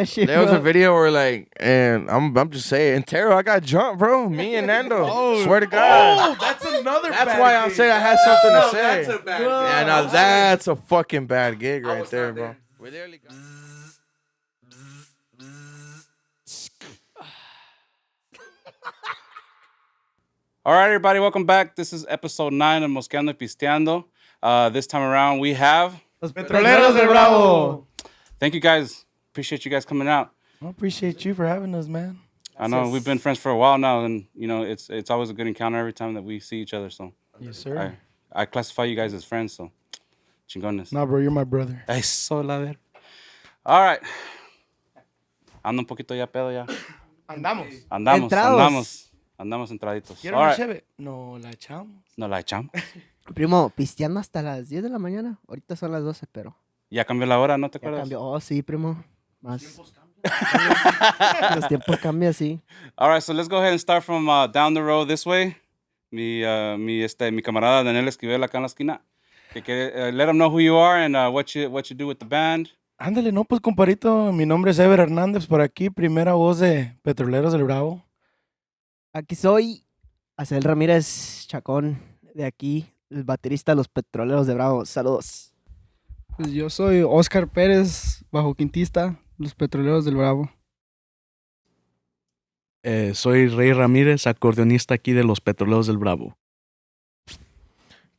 that shit. There was bro. a video where like, and I'm just saying, Taro, I got jumped, bro. Me and Nando. Swear to God. Oh, that's another. That's bad why I gig. say I had something to say. That's a bad. Bro. gig. Yeah, now that's a fucking bad gig I right was there, not bro. there. We literally got- All right, everybody, welcome back. This is episode 9 of Moskeando Y Pisteando. This time around, we have... Los Petroleros Del Bravo. Thank you, guys. Appreciate you guys coming out. I appreciate you for having us, man. I know we've been friends for a while now, and, you know, it's always a good encounter every time that we see each other, so... Yes, sir. I classify you guys as friends, so... Chingones. Nah, bro, you're my brother. Eso, la ver. All right. Ando un poquito ya pedo ya. Andamos. Andamos entraditos. ¿Quieren All una right. cheve? No la echamos. Nos la echamos. Primo, pisteando hasta las 10 de la mañana. Ahorita son las 12, pero Ya cambió la hora, ¿no te ya acuerdas? cambió. Oh, sí, primo. Más. Los tiempos cambian, sí. All right, so let's go ahead and start from down the road this way. Mi camarada Daniel Esquivel acá en la esquina. Let them know who you are and what you do with the band. Ándale, no, pues, comparito. Mi nombre es Ever Hernández por aquí. Primera voz de Petroleros del Bravo. Aquí soy Acel Ramírez Chacón, de aquí, el baterista de los Petroleros de Bravo. Saludos. Pues yo soy Oscar Pérez, bajo quintista, los Petroleros del Bravo. Soy Rey Ramírez, acordeonista aquí de los Petroleros del Bravo.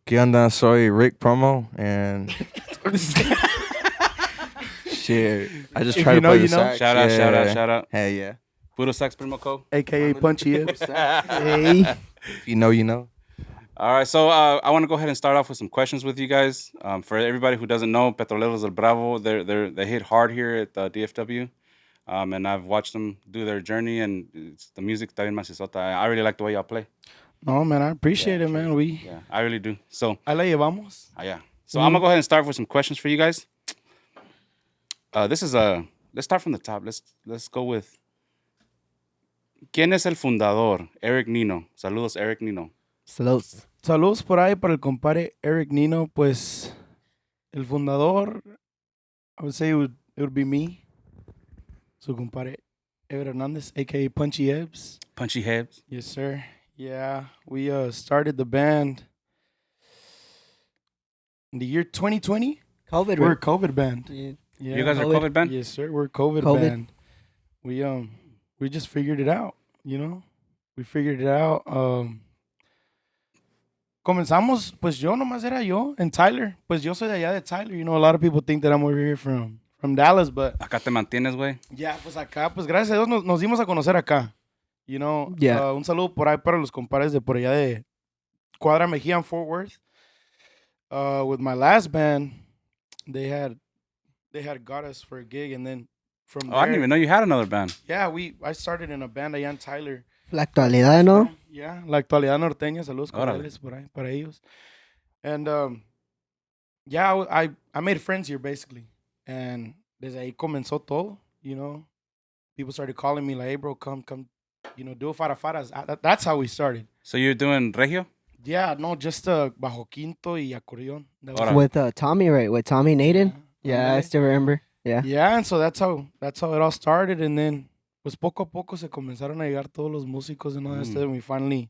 ¿Qué onda? Soy Rick Promo, and shit, I just If try you to know, play you the know. sax. Shout out. Hell yeah. Puro sax, Primo Co. A.K.A. Punchy Hips. Hey. If you know, you know. All right, so I want to go ahead and start off with some questions with you guys. For everybody who doesn't know, Petroleros del Bravo, they hit hard here at DFW. And I've watched them do their journey, and the music está bien macizota. I really like the way y'all play. No, man, I appreciate it, man. Yeah, I really do. So, Ahí la llevamos. yeah. So I'm gonna go ahead and start with some questions for you guys. Let's start from the top. Let's go with ¿Quién es el fundador? Eric Nino. Saludos, Eric Nino. Saludos. Saludos por ahí para el compadre Eric Nino. Pues el fundador, I would say it would be me. Su compadre Ever Hernández, a.k.a. Punchy Hips. Punchy Heads. Yes, sir. Yeah, we started the band in the year 2020. COVID, We're a right? COVID band. Yeah. Yeah. You guys are COVID band? Yes, sir. We're a COVID band. We just figured it out, you know. We figured it out. Comenzamos, pues yo nomás era yo and Tyler. Pues yo soy de allá de Tyler. You know, a lot of people think that I'm over here from Dallas, but Acá te mantienes, güey. yeah, pues acá, pues gracias a Dios nos dimos a conocer acá. You know, Yeah. Un saludo por ahí para los compadres de por allá de Cuadra Mejía en Fort Worth. With my last band, they had got us for a gig, and then from Oh, I didn't even know you had another band. yeah, I started in a band allá en Tyler. La actualidad, ¿no? Yeah, la actualidad norteña, saludos Órale. cordiales por ahí, para ellos. And yeah, I made friends here basically. And desde ahí comenzó todo, you know. People started calling me like, hey bro, come, you know, do farafaras. That's how we started. So you're doing Regio? Yeah, no, just bajo quinto y acordeón. That was Órale. it. With Tommy, right? With Tommy Naden. Yeah, I Ándale. still remember. Yeah. Yeah, and so that's how it all started, and then pues poco a poco se comenzaron a llegar todos los músicos and all that stuff, and we finally,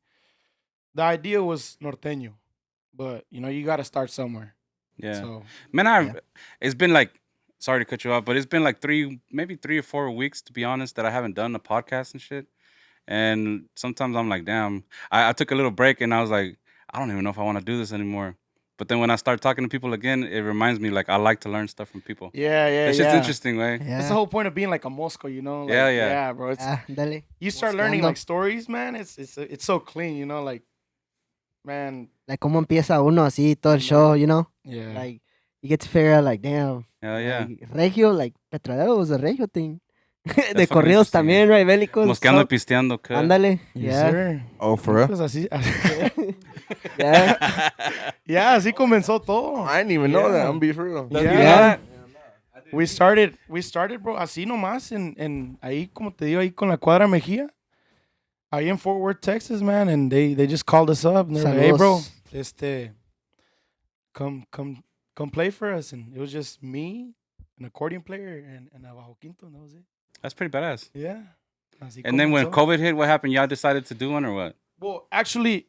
the idea was norteño, but you know you got to start somewhere. Yeah. So Man, it's been like, sorry to cut you off, but it's been like maybe 3 or 4 weeks, to be honest, that I haven't done a podcast and shit. And sometimes I'm like, damn, I took a little break and I was like, I don't even know if I want to do this anymore. But then when I start talking to people again, it reminds me like I like to learn stuff from people. yeah, It's just interesting, way. Yeah. That's the whole point of being like a Mosco, you know? Like, Yeah. Yeah, bro. It's, Dale. you start learning Mosqueando. like stories, man. It's so clean, you know? Like, man. Like, cómo empieza uno así, todo el show, you know? Yeah. Like, you get to figure out, like, damn. Hell yeah. Like, Regio, like, Petrolero was a Regio thing. De fucking corridos interesting. también, right? Bélicos. Mosqueando y so- pisteando. cut. Ándale. Yes, Yeah. sir. Oh, for real? Pues así, Yeah. yeah, así comenzó todo. I didn't even know that. Yeah. I'm be for real. Yeah. We started, bro, así nomás, en ahí, como te digo, ahí con la Cuadra Mejía, ahí en Fort Worth, Texas, man, and they just called us up, and they're like, hey, bro, come play for us, and it was just me, an accordion player, and a bajo quinto, and that was it. That's pretty badass. Yeah. Así And then when comenzó. COVID hit, what happened? Y'all decided to do one or what? Well, actually,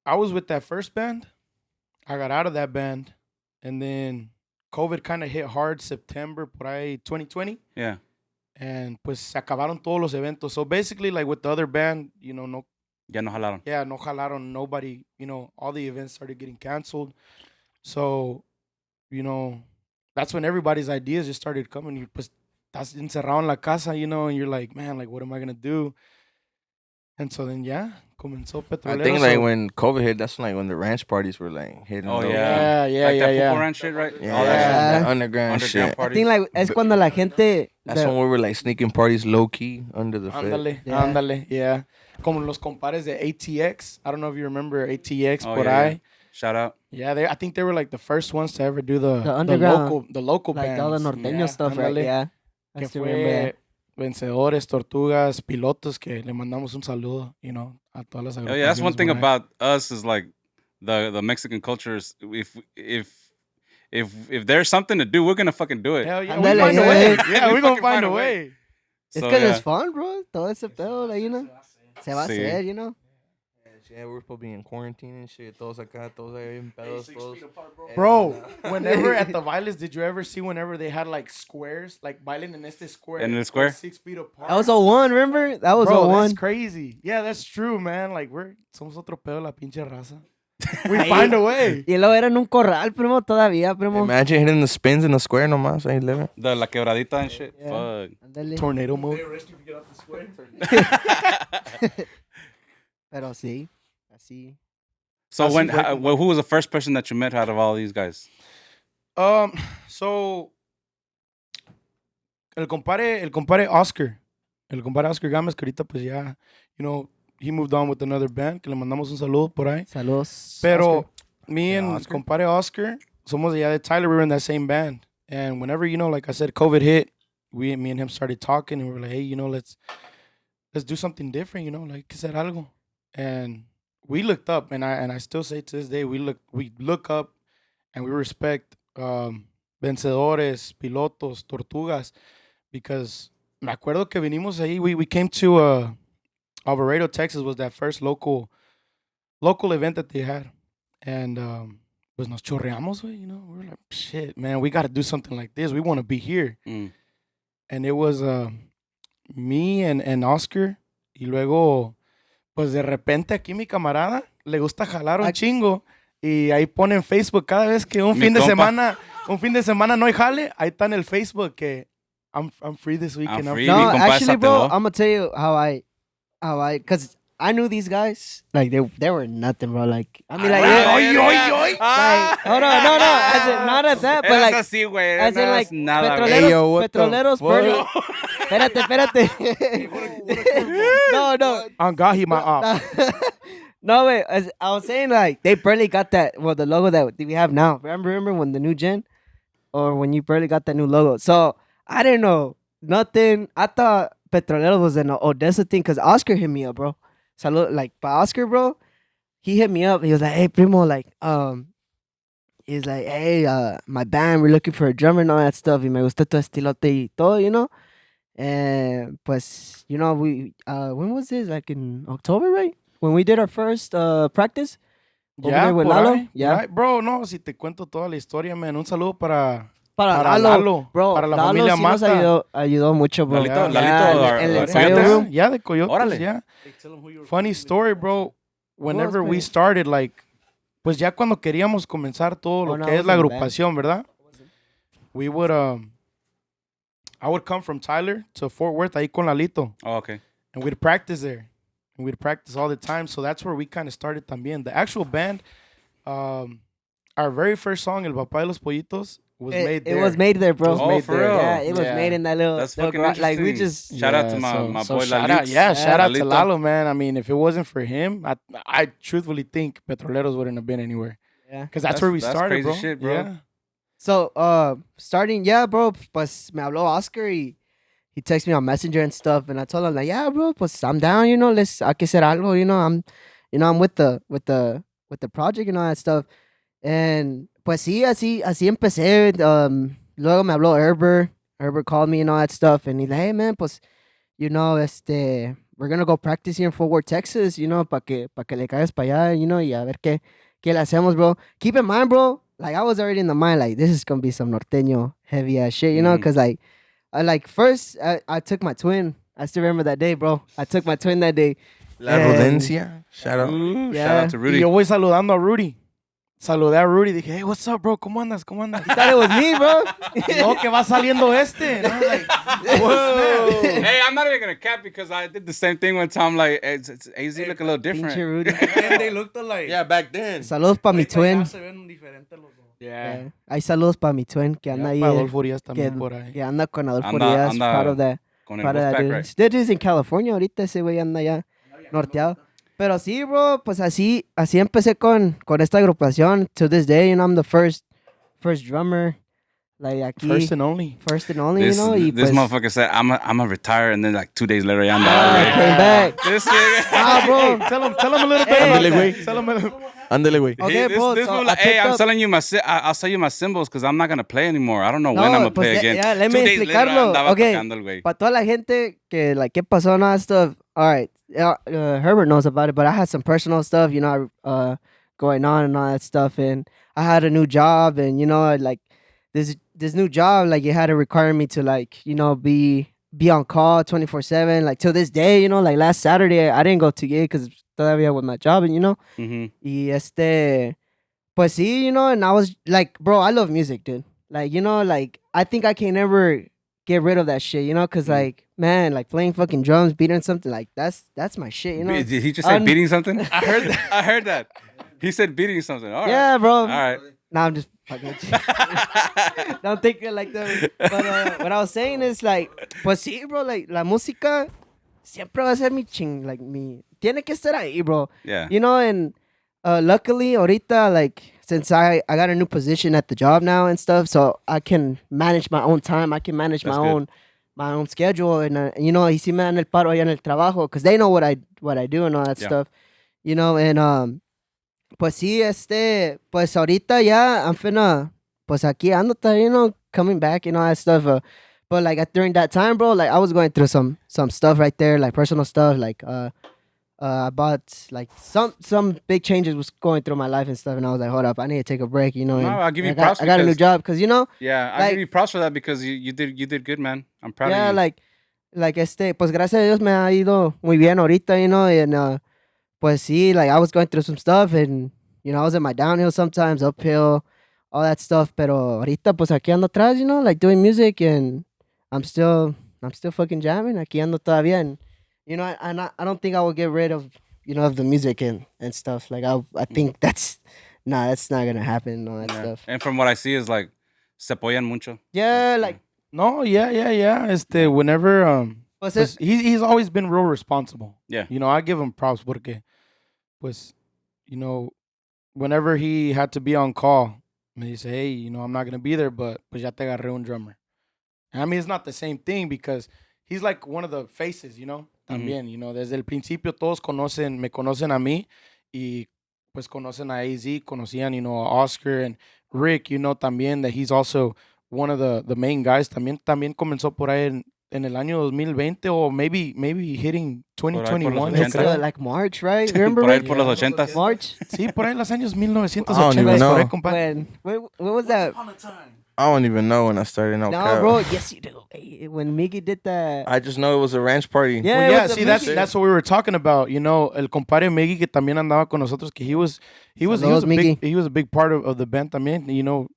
I was with that first band. I got out of that band. And then COVID kind of hit hard September, por ahí 2020. Yeah. And pues se acabaron todos los eventos. So basically, like with the other band, no, Ya no jalaron. yeah, no jalaron, nobody, all the events started getting canceled. So, that's when everybody's ideas just started coming. You pues estás encerrado en la casa, and you're like, man, like, what am I going to do? And so then, yeah, comenzó Petroleros. I think like when COVID hit, that's like when the ranch parties were like hitting. Oh, those. yeah. Yeah, Like that yeah. Poco Ranch shit, right? Yeah, All that shit. that underground Underground shit. I parties. think like es cuando la gente. That's when we were like sneaking parties low key under the fit. Ándale, Yeah. ándale, yeah. Como los compares de ATX. I don't know if you remember ATX Oh, por yeah, ahí. yeah. Shout out. Yeah, I think they were like the first ones to ever do the underground, the local like bands. all the norteño Yeah, stuff, right? ándale. Yeah. I Que still remember fue that. Vencedores, Tortugas, Pilotos, que le mandamos un saludo, a todas las Oh, yeah, that's one agrupaciones thing por ahí. about us is like the Mexican culture is if there's something to do, we're gonna fucking do it. Hell yeah, Ándale, we find a yeah. way. Yeah, We we're gonna fucking find a way. Es So, que yeah. it's fun, bro. Todo ese pedo, like, se va a Sí. hacer, Yeah, we're supposed to be in quarantine and shit. Todos acá, todos ahí en pedos, todos. Bro, whenever at the Violets, did you ever see whenever they had like squares, like bailing in este square? In the like, square? 6 feet apart. That was 01, remember? That was Bro, 01. that's crazy. Yeah, that's true, man. Like, somos otro pedo la pinche raza. We find a way. Y luego era en un corral, primo, todavía, primo. Imagine hitting the spins in the square nomás. Ahí living. La quebradita and shit. Yeah. Fuck. Ándale. Tornado mode. Pero sí, así. So Así fue como- who was the first person that you met out of all these guys? So el compadre Oscar Gámez, que ahorita pues ya, he moved on with another band, que le mandamos un saludo por ahí. Saludos. Pero Oscar. me Yeah, and Oscar. compadre Oscar, somos de allá de Tyler, we were in that same band. And whenever, like I said, COVID hit, me and him started talking, and we were like, hey, let's do something different, like hacer algo. And we looked up, and I still say to this day, we look up and we respect Vencedores, Pilotos, Tortugas, because me acuerdo que vinimos ahí, we came to Alvarado, Texas, was that first local event that they had. And pues nos chorreamos, güey, we were like, shit, man, we got to do something like this. We want to be here. Mm. And it was me and Oscar, y luego, pues de repente aquí mi camarada le gusta jalar un chingo, y ahí pone en Facebook cada vez que un Mi fin de compa. semana no hay jale, ahí está en el Facebook que I'm free this weekend. I'm free. No, Mi compa actually, bro, Satelo. I'm gonna tell you how I, cause I knew these guys, like they were nothing, bro. Like I mean, like, like hold on, no, as in, not at that, but like así, güey. as in like nada, Petroleros, güey. Hey, yo, what the Petroleros fuck? burning. Espérate. No. On God, he my op. No, wait. As I was saying, like they barely got that. Well, the logo that we have now. Remember when the new gen, or when you barely got that new logo. So I didn't know nothing. I thought Petroleros was an Odessa thing because Oscar hit me up, bro. Salud, like by Oscar, bro. He hit me up. He was like, "Hey, primo, like, he's like, hey, my band, we're looking for a drummer and all that stuff. Y me gusta tu estilote y todo, And pues, we when was this? Like in October, right? When we did our first practice. Over Yeah, there with por Lalo. ahí, Yeah. por ahí. Bro, no, si te cuento toda la historia, man. Un saludo para Para Lalo, bro. para la Lalo familia sí nos Mata. ayudó mucho, bro. Lalito, Yeah, our- el our ensayo Coyotes. room. Yeah, de Coyotes, Órale. yeah. Funny story, bro. Whenever we pues. started, like, pues ya cuando queríamos comenzar todo lo Oh, no, que I es la wasn't in the band. agrupación, ¿verdad? We would, I would come from Tyler to Fort Worth ahí con Lalito, Oh, okay. and we'd practice there. And we'd practice all the time, so that's where we kind of started también. The actual band, our very first song, El Papá de los Pollitos, was made there. It was made there, bro. It was Oh, made for there. real? Yeah, it was Yeah. made in that little. That's little fucking like we interesting. just. Shout out to my so boy shout out, Lalito. yeah, shout out to Lalito. Lalo, man. I mean, if it wasn't for him, I truthfully think Petroleros wouldn't have been anywhere. Yeah. Because that's where we That's started, crazy bro. shit, bro. Yeah. So, starting, yeah, bro. Pues me habló Oscar y he texted me on Messenger and stuff, and I told him like, yeah, bro, pues I'm down, hay que hacer algo, I'm with the project and all that stuff. And pues sí, así empecé. Luego me habló Herber, Herbert called me and all that stuff, and he's like, hey man, pues, we're gonna go practice here in Fort Worth, Texas, pa que le caigas para allá, y a ver qué le hacemos, bro. Keep in mind, bro, like I was already in the mind, like this is gonna be some norteño heavy ass shit, because first I took my twin. I still remember that day, bro. I took my twin that day. La And- Rudencia. Shout out. Ooh, Yeah. shout out to Y Rudy. yo voy saludando a Rudy. Saludé a Rudy. Dije, hey, what's up, bro? ¿Cómo andas? ¿Cómo andas? Thought it was me, bro. No, que va saliendo este. And I was like, whoa. Hey, I'm not even gonna cap because I did the same thing one time. Like, it's AZ look a little different. Pinche Rudy. And they looked like. Yeah, back then. Saludos pa' mi ahorita ya twin. se ven diferentes los dos. Yeah. Hay saludos pa' mi twin que anda ahí. Pa' Adolfo Urias Que, también por ahí. que anda con Adolfo Anda- Urias, anda part of that. Con el Part of that, Wolfpack, dude. right? Still is in California ahorita, ese güey anda ya norteado. Pero sí, bro, pues así empecé con esta agrupación. To this day, I'm the first drummer. Like aquí. First and only. First and only, This, Y this pues, motherfucker said, I'm a retire, and then like 2 days later, ya I andaba, came back. This nigga. Ah, bro. Tell him a little bit Hey. about Ándale, that. güey. Tell him a little. Ándale, güey. Okay, this, bro, this so fool I like, hey, picked I'm up- selling you I'll sell you my cymbals because I'm not gonna play anymore. I don't know when No, I'm gonna pues, play again. yeah, let 2 me days later, explicarlo. andaba Okay. tocando el güey. Para toda la gente que, like, ¿qué pasó? No, that stuff. All right. Herbert knows about it, but I had some personal stuff, going on and all that stuff. And I had a new job, and, like, this new job, like, it had to require me to, like, be on call 24/7. Like, till this day, like, last Saturday, I didn't go to gig because todavía with my job, and, Mhm. Y pues sí, and I was like, bro, I love music, dude. Like, like, I think I can never get rid of that shit, because, like, man, like, playing fucking drums, beating something, like, that's my shit, Did he just say beating something? I heard that. I heard that. He said beating something. All right. Yeah, bro. All right. Nah, I'm just fucking with you. Don't think it like that. But what I was saying is, like, pues sí, bro, like, la música siempre va a ser tiene que estar ahí, bro. Yeah. And luckily, ahorita, like, since I got a new position at the job now and stuff, so I can manage my own time. I can manage That's my good. own schedule, and y si me dan el paro allá en el trabajo, because they know what I do and all that Yeah. stuff, and pues sí, pues ahorita ya I'm finna, pues aquí ando, coming back and all that stuff. But like during that time, bro, like I was going through some stuff right there, like personal stuff, like about like some big changes was going through my life and stuff, and I was like, hold up, I need to take a break, and I'll give you I props got a new because- job, because Yeah, I Like- give you props for that because you did good, man. I'm proud yeah, of you. like pues gracias a Dios me ha ido muy bien ahorita, and pues sí, like I was going through some stuff, and I was in my downhill sometimes, uphill, all that stuff, pero ahorita pues aquí ando atrás, like doing music, and I'm still fucking jamming, aquí ando todavía, and I don't think I will get rid of of the music and stuff. Like I think that's not gonna happen and all that Yeah. stuff. And from what I see is like se apoyan mucho. Yeah, like No, yeah. Whenever pues he's always been real responsible. Yeah. I give him props porque, pues, whenever he had to be on call, me dice, hey, I'm not gonna be there, but pues ya te agarré un drummer. And I mean, it's not the same thing because he's like one of the faces, también, desde el principio todos me conocen a mí y pues conocen a AZ, conocían, a Oscar and Rick, también that he's also one of the main guys. También comenzó por ahí en el año 2020 or maybe hitting Por ahí por los 2021. yo 80. creo. like March, right? Remember Por ahí Rick? por los 80s. March? Sí, por ahí en los años I don't 1980, even por ahí, know. compadre. When was that? I don't even know when I started. No, No, cap. bro. Yes, you do. Hey, when Miggy did that. I just know it was a ranch party. Yeah, Well, it yeah, was see, the that's Miggy. that's what we were talking about. El compadre Miggy que también andaba con nosotros, que he was Saludos, a big part of the band también.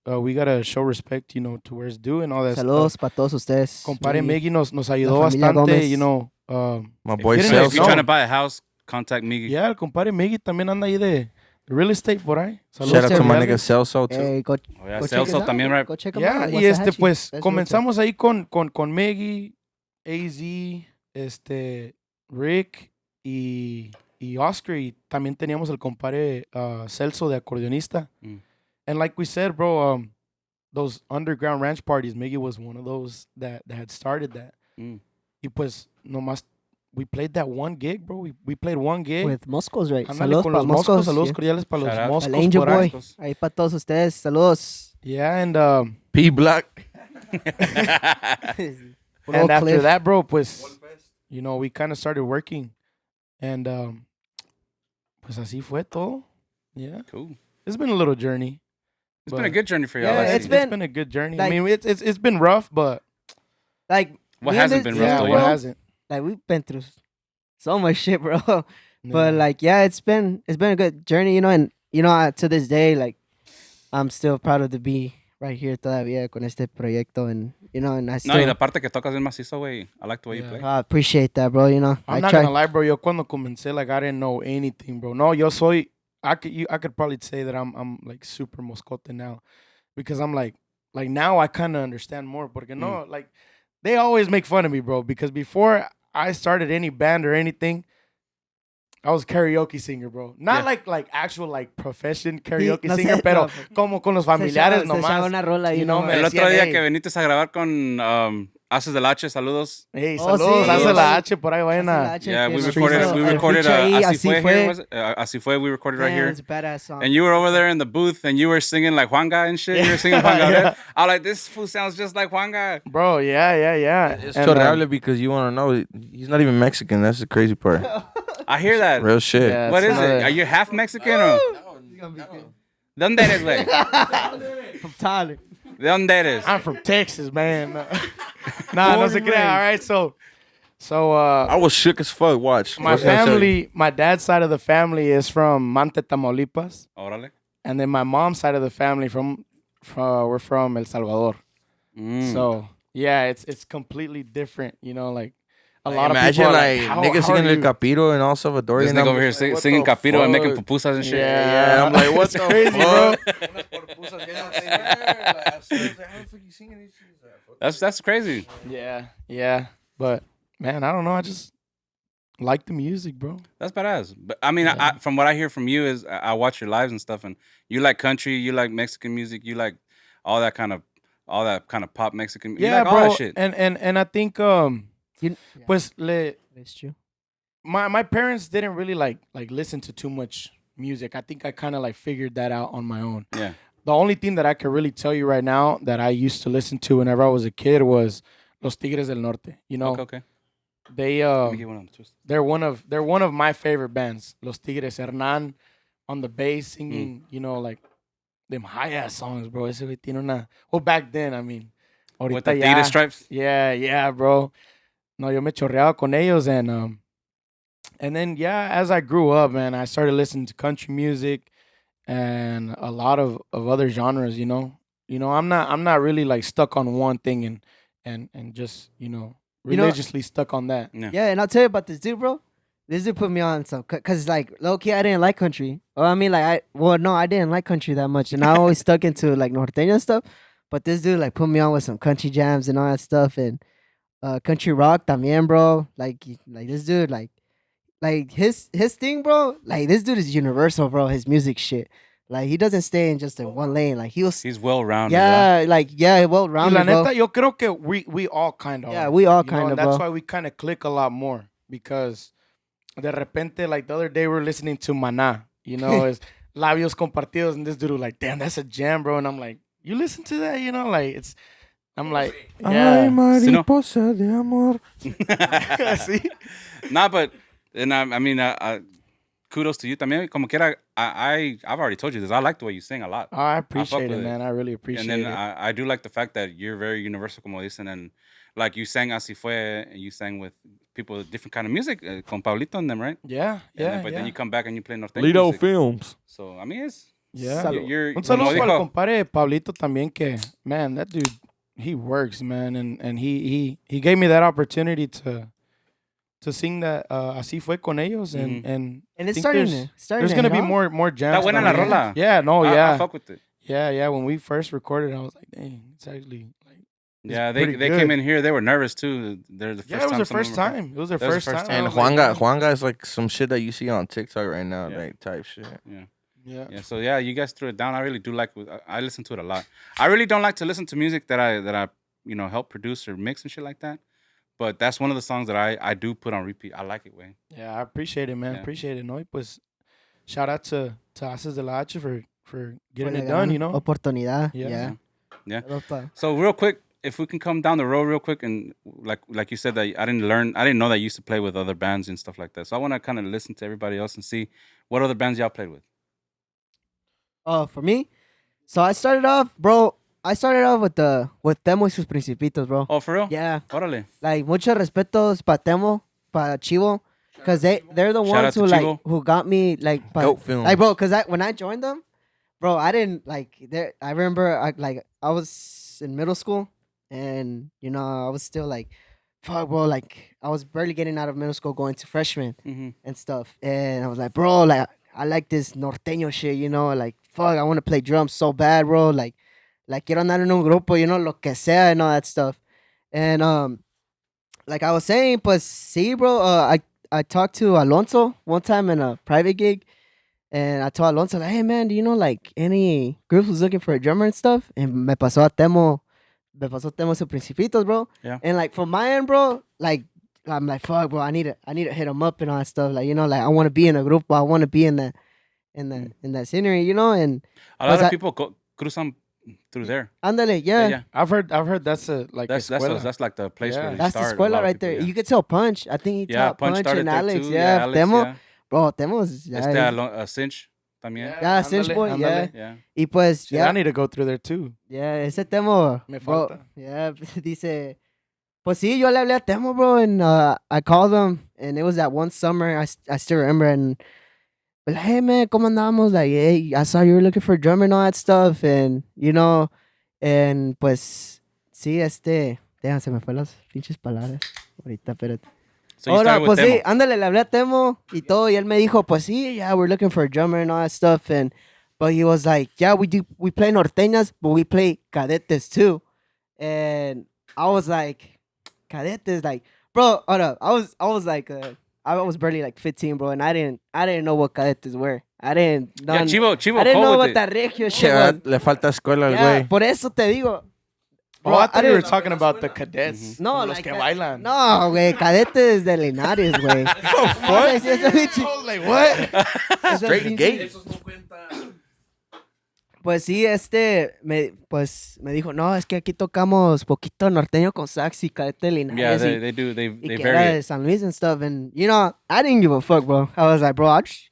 We gotta show respect, to where it's due and all that Saludos stuff. para todos ustedes. Compadre Y- Miggy nos ayudó familia bastante, Gómez. My boy If you didn't If know- Celso. you're trying to buy a house, contact Miggy. Yeah, el compadre Miggy también anda ahí de real estate por ahí. Shout out to Saludos, my Miggy. nigga Celso too. Hey, go, Oh, yeah, go check Celso us también, out. right? Go check 'em Yeah, out. y Waxahachie. pues That's comenzamos ahí con Miggy, AZ, Rick y Oscar, y también teníamos el compadre Celso de acordeonista. Mm. And like we said, bro, those underground ranch parties, Miggy was one of those that had started that. Mm. Y pues nomás we played that one gig, bro. We played one gig. With Moscos, right? Ándale, Saludos con para los moscos, saludos yeah. cordiales para los Shout out. moscos Al Angel por ahí. Boy. Ahí para todos ustedes. Saludos. Yeah, and P Block. And after that, bro, pues, you know, we kind of started working. And, pues así fue todo. Yeah. Cool. It's been a little journey. It's been a good journey for y'all. Yeah, I It's see. been a good journey. like- I mean, it's been rough, but like What me and hasn't this been rough dude, though, what bro, yeah? hasn't? like we've been through so much shit, bro. But like, yeah, it's been a good journey, you know, and you know, to this day, like, I'm still proud to be right here todavía con este proyecto, and you know, and I No, still y la parte que tocas es macizo, güey. I like the way you Yeah. play. I appreciate that, bro. You know, I'm I not try. gonna lie, bro. Yo cuando comencé, like, I didn't know anything, bro. No, yo soy. I could probably say that I'm like super moscote now, because I'm like now I kind of understand more. Porque no, like, they always make fun of me, bro. Because before I started any band or anything, I was karaoke singer, bro. Not like actual like profession karaoke no singer, sé, pero no, como con los se familiares echaba nomás. una rola ahí, You know, no, me El otro decían, día "Hey". que viniste a grabar con Haces del H, saludos. Hey, Oh, saludos, sí, hace la sí. H por ahí, vayan a. Yeah, we nos recorded. hizo We el recorded. feature ahí, Así fue. Here, fue. was it? Así fue. We recorded right Man, here. it's a badass song. And you were over there in the booth, and you were singing like Juanga and shit. You were singing Juanga. Yeah. I was like, this fool sounds just like Juanga. Bro, yeah. It's And, chorreable because you want to know he's not even Mexican. That's the crazy part. I hear that. Real shit. Yeah, What it's is not it? a- Are you half Mexican or? ¿De dónde eres, güey? From Tyler. ¿De dónde eres? I'm from Texas, man. Nah, no se crea. All right, so I was shook as fuck. Watch. my What's that say? family, my dad's side of the family is from Mante, Tamaulipas, Órale. and then my mom's side of the family we're from El Salvador. So yeah, it's completely different. You know, like a lot of Imagine people are like how niggas are singing El you? Capiro and all Salvadorian. This nigga I'm over here like, what singing the capito and making fuck? pupusas and shit. Yeah. And I'm like, what the crazy, bro. That's crazy. Yeah. But man, I don't know. I just like the music, bro. That's badass. But I mean, I, from what I hear from you is I watch your lives and stuff, and you like country, you like Mexican music, you like all that kind of pop Mexican. You Yeah, like all bro. that shit. And I think You, pues it's true. my parents didn't really like listen to too much music. I think I kind of like figured that out on my own. Yeah. The only thing that I can really tell you right now that I used to listen to whenever I was a kid was Los Tigres del Norte. You know, Okay. they Let me get one on the twist. they're one of my favorite bands. Los Tigres, Hernan on the bass singing, you know, like them high ass songs, bro. Ese güey tiene una. Well, back then, I mean, With ahorita the ya. Tigre stripes. Yeah, bro. No, yo me chorreaba con ellos, and then yeah, as I grew up, man, I started listening to country music and a lot of other genres. You know, I'm not really like stuck on one thing and just You know- religiously stuck on that. Yeah, and I'll tell you about this dude, bro. This dude put me on some, cause like low key, I didn't like country. Or I mean, like I didn't like country that much, and I always stuck into like norteño stuff. But this dude like put me on with some country jams and all that stuff, and country rock también, bro. Like this dude, like his thing, bro. Like this dude is universal, bro. His music shit. Like he doesn't stay in just in one lane. Like He's well rounded. yeah, well Y rounded, la bro. neta, yo creo que we all kind of Yeah, are, we all you know, kind and of, that's bro. why we kind of click a lot more because de repente, like the other day, we were listening to Maná, you know, it's Labios Compartidos, and this dude was like, damn, that's a jam, bro. And I'm like, you listen to that, you know, like I'm like, yeah. Ay, mariposa de amor. See? Nah, but and I mean, kudos to you también. Como quiera, I've already told you this. I like the way you sing a lot. Oh, I appreciate it, with it. man. I really appreciate And then it. I do like the fact that you're very universal, como dicen, and like you sang Así Fue, and you sang with people with different kind of music, con Pablito and them, right? Yeah. But then you come back and you play norteño Lido music. Films. So I mean, it's Yeah. you're Un saludo como para el dijo, compadre Pablito también que, man, that dude, he works, man. And he gave me that opportunity to sing that Así Fue con ellos. And And I it's think starting there's to gonna hit be off. more jams. Está buena la también. rola. Yeah, no, I yeah. fuck with it. Yeah. When we first recorded, I was like, dang, it's actually like, Yeah, pretty they good. came in here. They were nervous too. They're the first yeah, it was time their some of first them were- time. It was their That was first the first time. time. And I was like, Juanga is like some shit that you see on TikTok right now, Yeah. like type shit. yeah. Yeah, so yeah, you guys threw it down. I really do like. I listen to it a lot. I really don't like to listen to music that I help produce or mix and shit like that. But that's one of the songs that I do put on repeat. I like it, way. Yeah, I appreciate it, man. Yeah. Appreciate it. No, y pues, shout out to Haces de la H for getting Fue it la done, gran you know? Oportunidad. Yeah. Yeah. Yeah. Saludos pa- So real quick, if we can come down the road real quick and like you said that I didn't know that you used to play with other bands and stuff like that. So I want to kind of listen to everybody else and see what other bands y'all played with. For me, so I started off, bro. I started off with Temo y sus Principitos, bro. Oh, for real? Yeah, Órale. like muchos respetos pa Temo, pa Chivo, because they're the Shout out ones to who like Chivo. who got me like Goat film. like bro, because when I joined them, bro, I didn't like there. I remember I was in middle school, and I was still like, fuck, bro, like I was barely getting out of middle school, going to freshman Mm-hmm. and stuff, and I was like, bro, like I like this norteño shit, like fuck, I want to play drums so bad, bro, like quiero andar en un grupo, lo que sea and all that stuff, and like I was saying, pues sí, bro, I talked to Alonso one time in a private gig. And I told Alonso, like, hey, man, do you know, like, any groups who's looking for a drummer and stuff? And me pasó Temo su Principitos, bro. Yeah. And, like, from my end, bro, like, I'm like, fuck, bro, I need to hit him up and all that stuff. Like, like, I want to be in a group, I want to be in that scenery, and A lot Was of I- people cruzan through there. ándale, yeah. I've heard that's a That's escuela. that's like the place Yeah. where they That's the start. a lot escuela of right people, there. yeah. You could tell Punch. I think he Yeah, taught Punch Punch started and there Alex. too. Yeah, Alex, Temo. yeah. Bro, Temo's, yeah. Cinch también. Yeah, Cinch Boy, ándale. Yeah. Y pues, Shit, yeah. I need to go through there too. Yeah, ese Temo, Me bro, falta. yeah, dice, pues sí, yo le hablé a Temo, bro, and I called him, and it was that one summer, I still remember, and but like, hey, man, ¿cómo andamos? Like, hey, I saw you were looking for a drummer and all that stuff, and, and pues, sí, déjame, se me fue las pinches palabras, ahorita, espérate. So you Ahora, started with pues sí, Temo. ándale, le hablé a Temo y todo, y él me dijo, pues sí, yeah, we're looking for a drummer and all that stuff, and but he was like, yeah, we play norteñas, but we play cadetes too, and I was like, cadetes, like, bro, hold up, I was like, I was barely like 15, bro, and I didn't know what cadetes were, I didn't, Yeah, Chivo I didn't know code what with it. that regio Que shit was. le falta escuela al Yeah, güey. por eso te digo. Oh, I thought you were didn't- talking about the cadets. No, los like que that- bailan. No, güey, cadetes de Linares, güey. What? Sí, esa pinche- I was like, what? esa Straight pinche- gate. Pues sí, me dijo, no, es que aquí tocamos poquito norteño con sax y cadete de Linares. Yeah, y, they do. They y que vary era de it. San Luis and stuff. And, I didn't give a fuck, bro. I was like, bro,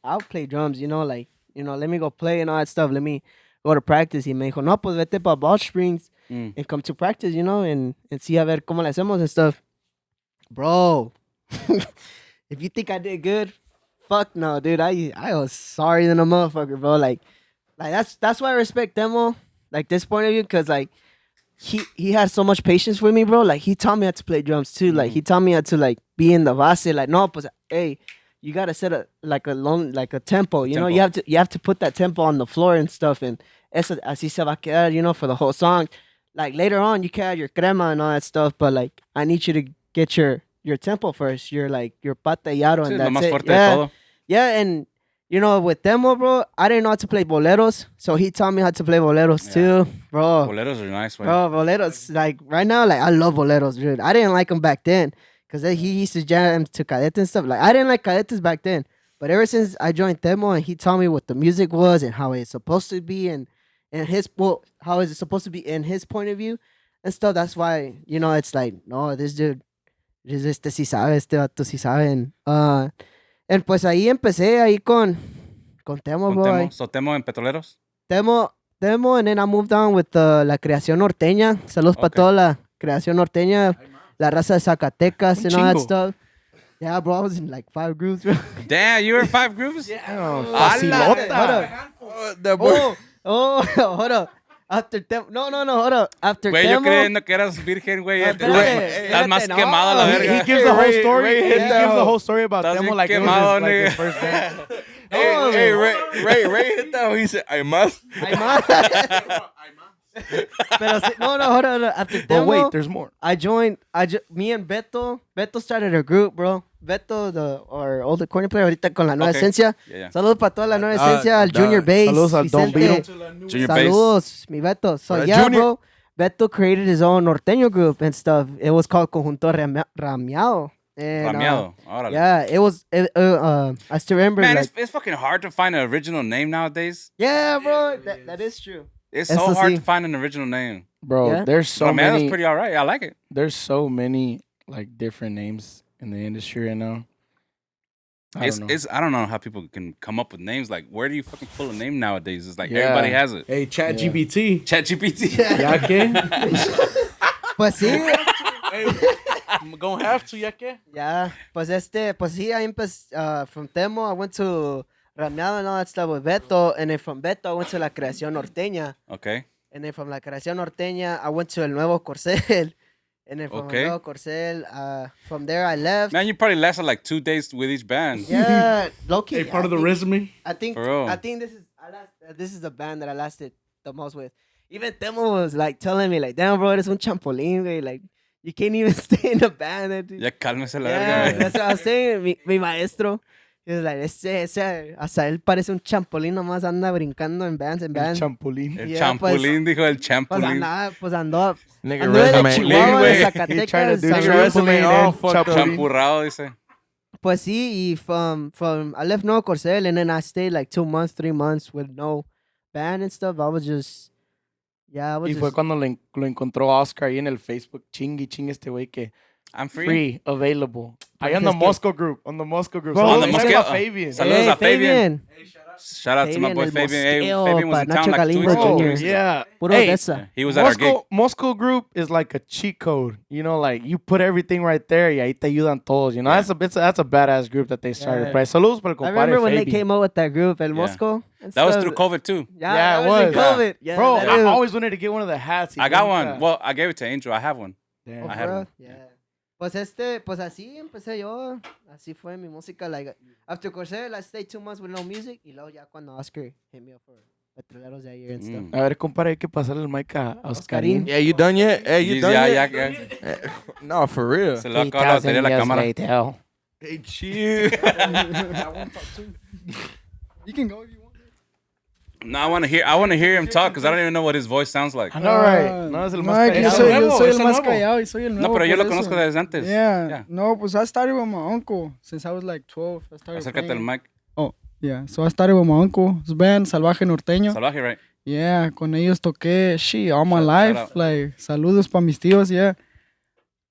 I'll play drums, like, let me go play and all that stuff. Let me go to practice. Y me dijo, no, pues vete para Ball Springs and come to practice, and see a ver cómo le hacemos and stuff. Bro, if you think I did good, fuck no, dude. I was sorry than a motherfucker, bro. Like that's why I respect Demo, like this point of view, because like he had so much patience with me, bro. Like he taught me how to play drums too. Like he taught me how to like be in the base. Like no, pues hey, you gotta set a tempo. You have to put that tempo on the floor and stuff. And eso así se va a quedar, for the whole song. Like later on, you can add your crema and all that stuff, but like I need you to get your tempo first. Your pata y aro, Sí, and lo that's más it. fuerte de Yeah, todo. yeah, and with Demo, bro, I didn't know how to play boleros, so he taught me how to play boleros too, bro. Boleros are nice, man. Bro, boleros, like right now, like I love boleros, dude. I didn't like them back then because he used to jam to cadete and stuff. Like I didn't like cadetes back then, but ever since I joined Demo and he taught me what the music was and how it's supposed to be and how is it supposed to be in his point of view and stuff. That's why it's like, no, this dude, este sí sabe, este vato sí sabe. And pues ahí empecé ahí con Temo, Con bro. Temo. So Temo en Petroleros. Demo, and then I moved on with la creación norteña. Saludos para Okay. toda la creación norteña, la raza de Zacatecas and all that chingo. stuff. Yeah, bro, I was in like 5 groups, bro. Damn, you were in 5 grooves? Damn, Facilota. facilota. Hold up. After Temo, no, hold up. After Güey, yo Temo, creyendo que eras virgen, güey. espérate, Estás más no. quemado a la He verga. gives the whole story. Ray He hit gives that the hoe. whole story about Estás Demo bien like it was quemado, his nigga. first band. Hey, Ray hit that. He said, "I must." Ay, ma. Pero sí, no, hold on. After But Temo, wait, there's more. me and Beto started a group, bro. Beto, our old accordion player, ahorita con la nueva Okay. esencia. Yeah. Saludos para toda la nueva esencia, al Junior Bass. Saludos al Don Vicente. Junior Bass. Saludos, mi Beto. So Para yeah, Junior. bro. Beto created his own norteño group and stuff. It was called Conjunto Rameado. And, Rameado. Órale. yeah, it was. I still remember. Man, like, it's fucking hard to find an original name nowadays. yeah, bro. That is true. It's Eso so hard sí. to find an original name. Bro, Yeah? there's so Rameda's many. pretty all right. I like it. There's so many like different names in the industry right now. I don't know. I don't know how people can come up with names. Like, where do you fucking pull a name nowadays? It's like Yeah. everybody has it. Hey, Chat GPT. ChatGPT. ¿Ya qué? Pues sí, I'm gonna have to, ¿ya qué? yeah. Pues sí, I from Temo, I went to Rameado and all that stuff with Beto, and then from Beto, I went to La Creación Norteña. Okay. And then from La Creación Norteña, I went to El Nuevo Corcel. And then from Okay. El Nuevo Corcel, from there I left. Man, you probably lasted like 2 days with each band. Yeah, low-key. Hey, part of the resume. I think For real. this is the band that I lasted the most with. Even Temo was like telling me like, damn bro, eres un champolín, güey. Like you can't even stay in the band. Ya cálmese la Yeah, verga. that's what I was saying. Mi maestro. He was like, hasta él parece un champolín, nomás anda brincando en bands, El champulín. El Yeah, pues- champulín, dijo el Pues champulín. andó Nigga anduve de resume. Chihuahua, de He tried to Zacatecas. do Nigga San Luis. resume all fucked up. Champurrado, dice. Pues sí, y from I left Nuevo Corcel, and then I stayed like 2 months, 3 months with no band and stuff. I was just, I was Y just, fue cuando lo encontró Oscar ahí en el Facebook. Chingue este güey que I'm free. free, available. Ahí Pues on the es que- Moscow group. On the Moscow group. Bro, So on the let's Moscow- say about Fabian. Saludos Hey, a Fabian. Shout out to my Fabian, boy el Fabian. Hey, Mosqueo, Fabian was in pa, town Nacho like 2 Galindo weeks ago. Oh, 2 weeks ago. yeah. puro Hey, de esa. He was at our gig. Moscow group is like a cheat code. You know, like you put everything right there y ahí te ayudan todos. You know, Yeah. that's a badass group that they started. Yeah. Right? Saludos para el I compadre remember when they Fabian. came out with that group, El Yeah. Mosco. and That was stuff. through COVID too. Yeah, Yeah, that it was in was. COVID. Yeah, Bro, that I is. always wanted to get one of the hats. I got one. Well, I gave it to Angel. I have one. Damn. I have one. Yeah. Pues pues así empecé yo. Así fue mi música. Like, after Corsair, I stayed 2 months with no music. Y luego ya cuando Oscar hit me up for Petroleros de ayer and stuff. Mm. A ver, compadre, hay que pasarle el mic a Oscarín. Yeah, you done yet? Hey, you done Ya, yet? ya. No, for real. Se le va a acabar la batería a la cámara. Hey, chill. You can go if you want. No, I want to hear him talk because I don't even know what his voice sounds like. I know, right? No, es el más que yo callado. soy, nuevo, yo soy es el el más nuevo. callado y soy el nuevo. No, pero yo por lo conozco eso. desde antes. Yeah. Yeah. No, pues I started with my uncle since I was like 12. I started Acércate al playing. mic. Yeah, so I started with my uncle. His band, Salvaje Norteño. Salvaje, right? Yeah, con ellos toqué, all my Shout life. out. Like, saludos pa' mis tíos, yeah.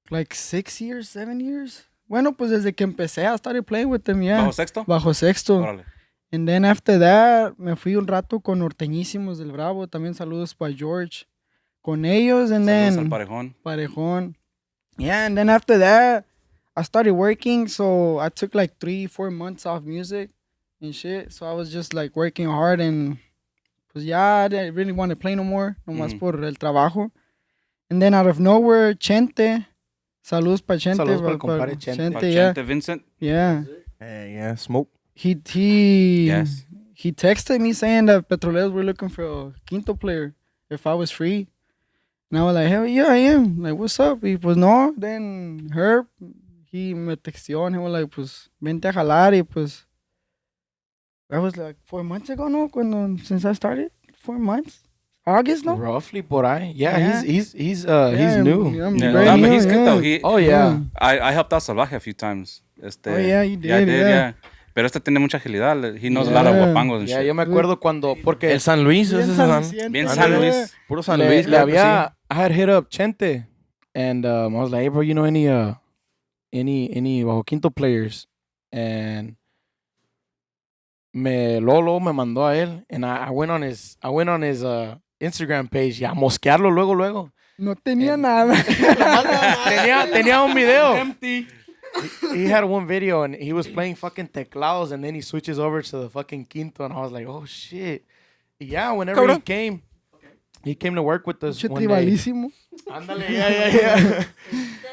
Like 6 years, 7 years. Bueno, pues desde que empecé, I started playing with them, yeah. ¿Bajo sexto? Bajo sexto. Órale. And then after that, me fui un rato con Norteñísimos del Bravo. También saludos para George. Con ellos, and Saludos al then parejón. Parejón. Yeah, and then after that, I started working. So I took like 3-4 months off music and shit. So I was just like working hard and pues ya, I didn't really want to play no more. Nomás por el trabajo. And then out of nowhere, Chente. Saludos para Chente. Saludos para el compadre Chente. Pa' yeah. Chente Vincent. Yeah. Hey, yeah, smoke. He Yes. he texted me saying that Petroleros were looking for a quinto player if I was free. And I was like, hell yeah, I am. Like, what's up? Y pues no, then Herb, he me texteó and he was like, pues vente a jalar y pues that was like 4 months ago, no? Since I started? 4 months? August, no? Roughly por ahí. Yeah, Yeah. he's Yeah, new. I'm Yeah, brand no, but new, he's good though. yeah. Oh, yeah. I helped out Salvaje a few times. Oh, yeah, you Yeah, I did, did, yeah. yeah. Pero este tiene mucha agilidad. He knows a lot of Yeah. guapangos and Yeah, shit. yo me acuerdo cuando, porque El San Luis, ese es San Bien Luis. San Luis. Puro San le, Luis. le claro que sí. había, I had hit up Chente, and I was like, hey, bro, you know any Bajo Quinto players? And Lolo me mandó a él, and I went on his Instagram page, y a mosquearlo luego. No tenía nada. tenía un video. Empty. He had one video and he was playing fucking teclados and then he switches over to the fucking quinto and I was like, oh shit. Yeah, whenever he came to work with us Che one day. tribalísimo. Ándale, yeah.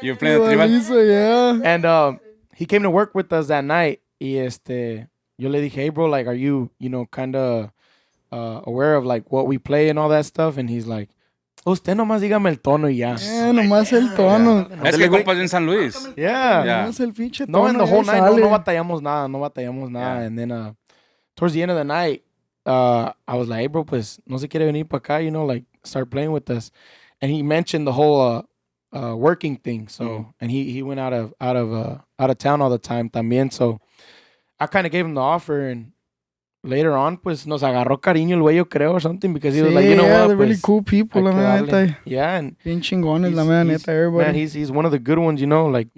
You're playing the tribal? Tribalizo, yeah. And he came to work with us that night. Y yo le dije, hey bro, like, are you, kind of aware of like what we play and all that stuff? And he's like, usted nomás dígame el tono y ya. Nomás el tono. Es que compas en San Luis. Yeah. Yeah. Nomás el pinche No, tono. in the ya whole night, sale. no batallamos nada. Yeah. And then towards the end of the night, I was like, hey, bro, pues, no se quiere venir para acá, like, start playing with us. And he mentioned the whole working thing. So, and he went out of town all the time también. So, I kind of gave him the offer, and later on, pues nos agarró cariño el güey, yo creo, or something, because he was Sí, like, you know yeah, what, they're really pues, cool people, hay la que mera darle. neta. Yeah, and Bien chingones, la mera neta, everybody. man, he's one of the good ones, you know, like,